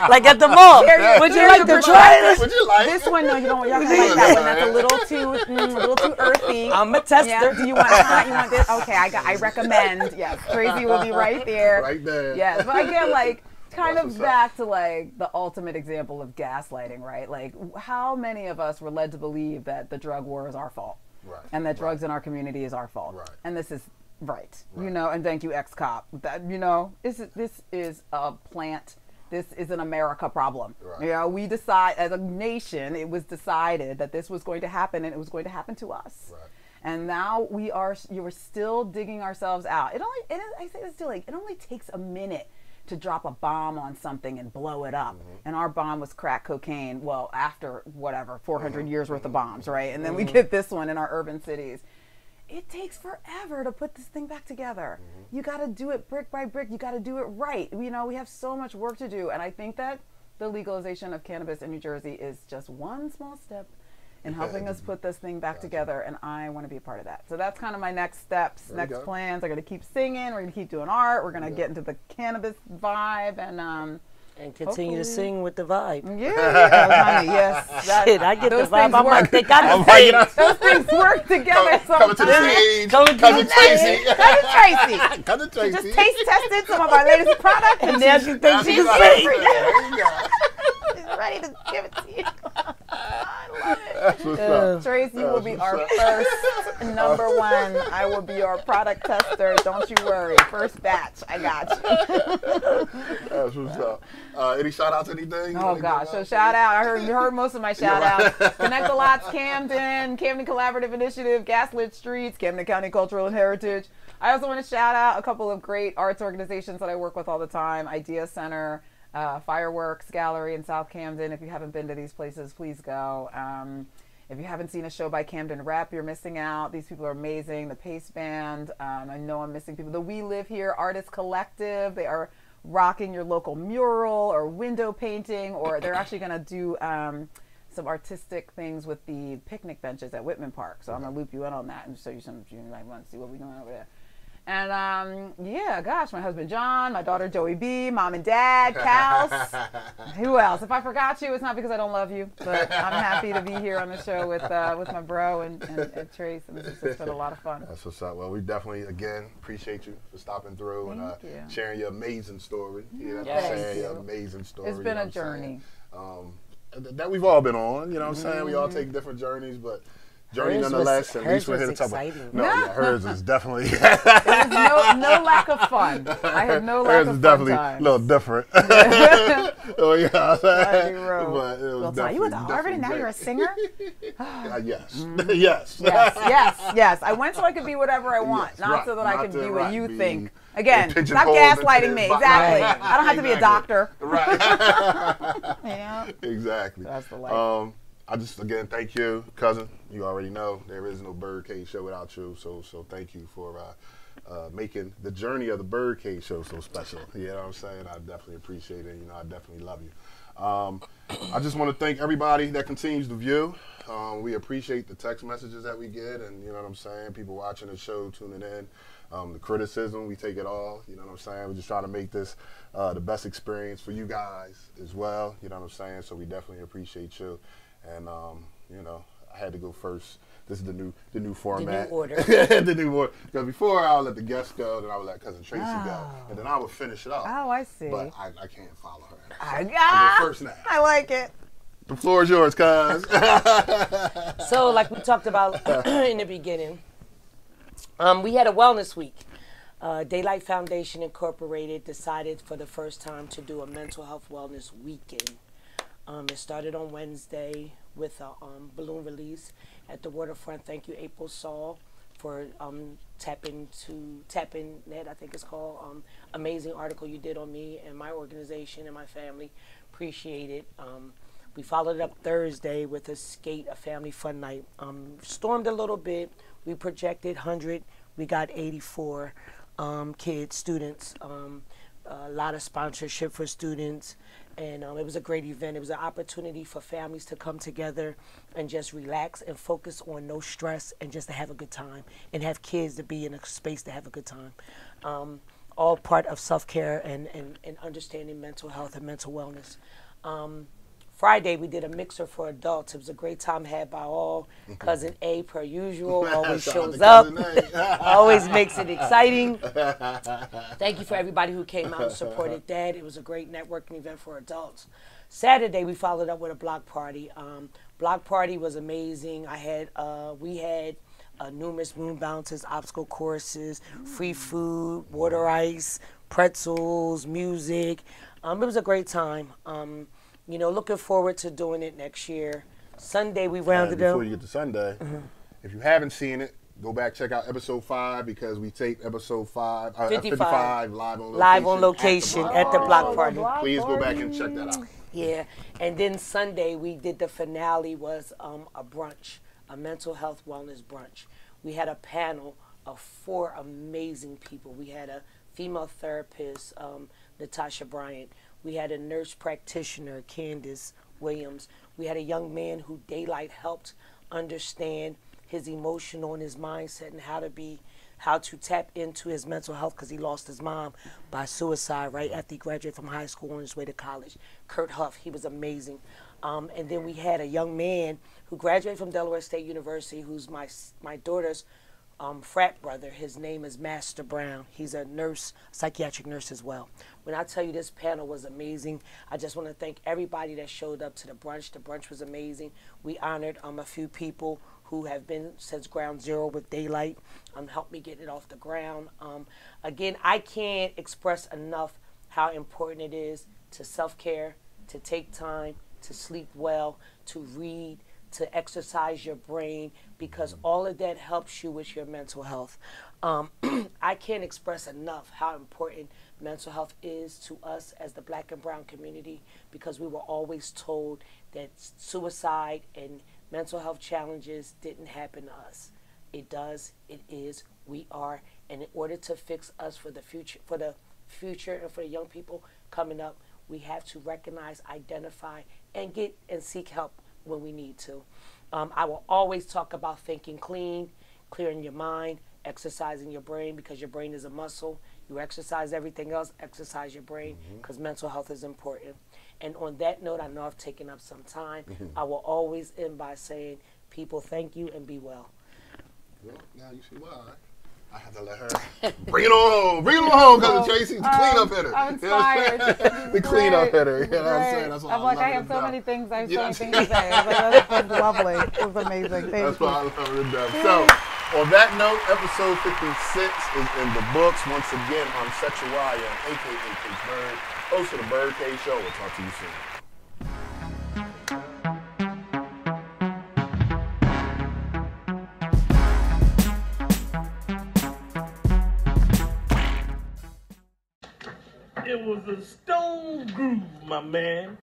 Like at the mall. Would you like to try this? Would you like this one? No, you don't. Y'all can like that one. That's a little too earthy. I'm a tester. Yeah. Do you want hot? You want this? Okay, I recommend. Yes, Tracy will be right there. Right there. Yes, but again, like kind of back to like the ultimate example of gaslighting, right? Like how many of us were led to believe that the drug war is our fault, and that drugs in our community is our fault, and this is you know. And thank you, ex-cop. That you know, this is a plant. This is an America problem. You know, we decide as a nation, it was decided that this was going to happen, and it was going to happen to us. And now you are still digging ourselves out. I say this too, like, it only takes a minute to drop a bomb on something and blow it up. And our bomb was crack cocaine. Well, after whatever, 400 years worth of bombs, right? And then we get this one in our urban cities. It takes forever to put this thing back together. You got to do it brick by brick. You got to do it right. You know, we have so much work to do. And I think that the legalization of cannabis in New Jersey is just one small step in helping us put this thing back together. And I want to be a part of that. So that's kind of my next steps, next plans. I'm going to keep singing. We're going to keep doing art. We're going to get into the cannabis vibe. And And continue to sing with the vibe. Yeah, honey, yes. Shit, I get the vibe. I'm like, they got to sing. Those things work together. Coming to the stage. Cousin Tracy. Cousin Tracy. Cousin Tracy. She just taste tested some of our latest products. And now she thinks she can There sing. you go. She's ready to give it to you. I love it. That's what's up. Tracy will be our first #1. I will be your product tester. Don't you worry. First batch. I got you. That's what's up. Any shout outs, anything? Oh gosh, so shout out. You heard most of my shout outs. Connect the Lots Camden, Camden Collaborative Initiative, Gaslight Streets, Camden County Cultural and Heritage. I also want to shout out a couple of great arts organizations that I work with all the time. Idea Center, Fireworks Gallery in South Camden. If you haven't been to these places, please go. If you haven't seen a show by Camden Rep, you're missing out. These people are amazing. The Pace Band. I know I'm missing people. The We Live Here Artist Collective. They are rocking your local mural or window painting, or they're actually going to do some artistic things with the picnic benches at Whitman Park. So I'm going to loop you in on that and show you some. You might want to see what we're doing over there. And yeah, gosh, my husband John, my daughter Joey B, mom and dad, Kals. Who else? If I forgot you, it's not because I don't love you, but I'm happy to be here on the show with my bro and Trace, and it's been a lot of fun. That's what's up. Well, we definitely, again, appreciate you for stopping through and sharing your amazing story. You know what I'm saying? Your amazing story. It's been a journey. That we've all been on, you know what I'm saying? We all take different journeys, but journey nonetheless, and at least we're here to talk about. No, yeah, hers is definitely. There was no lack of fun. I had no lack of fun. Hers is definitely a little different. Oh yeah, but it was definitely. You went to Harvard and now you're a singer. Yes, yes. I went so I could be whatever I want, not so that I could be what you think. Again, stop gaslighting me. Exactly. I don't have to be a doctor. Right. Yeah. Exactly. That's the life. I just, again, thank you, cousin. You already know there is no BYRDCAGE show without you. So thank you for making the journey of the BYRDCAGE show so special. You know what I'm saying? I definitely appreciate it. You know, I definitely love you. I just want to thank everybody that continues to view. We appreciate the text messages that we get, and you know what I'm saying? People watching the show, tuning in. The criticism, we take it all. You know what I'm saying? We're just trying to make this the best experience for you guys as well. You know what I'm saying? So we definitely appreciate you. And you know, I had to go first. This is the new format. The new order. The new order. Because before I would let the guests go, then I would let Cousin Tracy go, and then I would finish it off. Oh, I see. But I can't follow her. So I go first now. I like it. The floor is yours, cuz. So, like we talked about in the beginning, we had a wellness week. Daylight Foundation Incorporated decided for the first time to do a mental health wellness weekend. It started on Wednesday with a balloon release at the waterfront. Thank you, April Saul, for tapping net, I think it's called. Amazing article you did on me and my organization and my family. Appreciate it. We followed it up Thursday with a skate, a family fun night. Stormed a little bit. We projected 100. We got 84 kids, students. A lot of sponsorship for students. And it was a great event. It was an opportunity for families to come together and just relax and focus on no stress and just to have a good time and have kids to be in a space to have a good time. All part of self-care and understanding mental health and mental wellness. Friday, we did a mixer for adults. It was a great time had by all. Cousin A, per usual, always shows up. Always makes it exciting. Thank you for everybody who came out and supported that. It was a great networking event for adults. Saturday, we followed up with a block party. Block party was amazing. We had numerous moon bounces, obstacle courses, free food, water ice, pretzels, music. It was a great time. You know, looking forward to doing it next year. Sunday, we rounded up. Before you get to Sunday, if you haven't seen it, go back, check out episode 5 because we taped episode 55 live on location at the block party. Please go back and check that out. Yeah, and then Sunday, we did the finale was a brunch, a mental health wellness brunch. We had a panel of 4 amazing people. We had a female therapist, Natasha Bryant. We had a nurse practitioner, Candace Williams. We had a young man who Daylight helped understand his emotional and his mindset and how how to tap into his mental health because he lost his mom by suicide right after he graduated from high school on his way to college. Kurt Huff, he was amazing. And then we had a young man who graduated from Delaware State University who's my daughter's frat brother. His name is Master Brown. He's a nurse, psychiatric nurse as well. When I tell you this panel was amazing, I just want to thank everybody that showed up to the brunch. The brunch was amazing. We honored a few people who have been since ground zero with Daylight, helped me get it off the ground. Again, I can't express enough how important it is to self-care, to take time, to sleep well, to read, to exercise your brain, because all of that helps you with your mental health. I can't express enough how important mental health is to us as the Black and brown community, because we were always told that suicide and mental health challenges didn't happen to us. It does, it is, we are, and in order to fix us for the future and for the young people coming up, we have to recognize, identify, and seek help when we need to. I will always talk about thinking clean, clearing your mind, exercising your brain, because your brain is a muscle. You exercise everything else, exercise your brain, because mental health is important. And on that note, I know I've taken up some time. I will always end by saying, people, thank you and be well. Well, now you see why. I have to let her bring it on home, Cousin Tracy, the cleanup hitter. I'm inspired. The cleanup hitter. You know what I'm saying? That's why I'm like, I have so many things. I have so many things to say. I was like, that's lovely. It was amazing. Thank you. That's why I love it to death. So, on that note, episode 56 is in the books. Once again, I'm Sexuaya, a.k.a. Coach Bird, host of the BYRDCAGE Show. We'll talk to you soon. It was a stone groove, my man.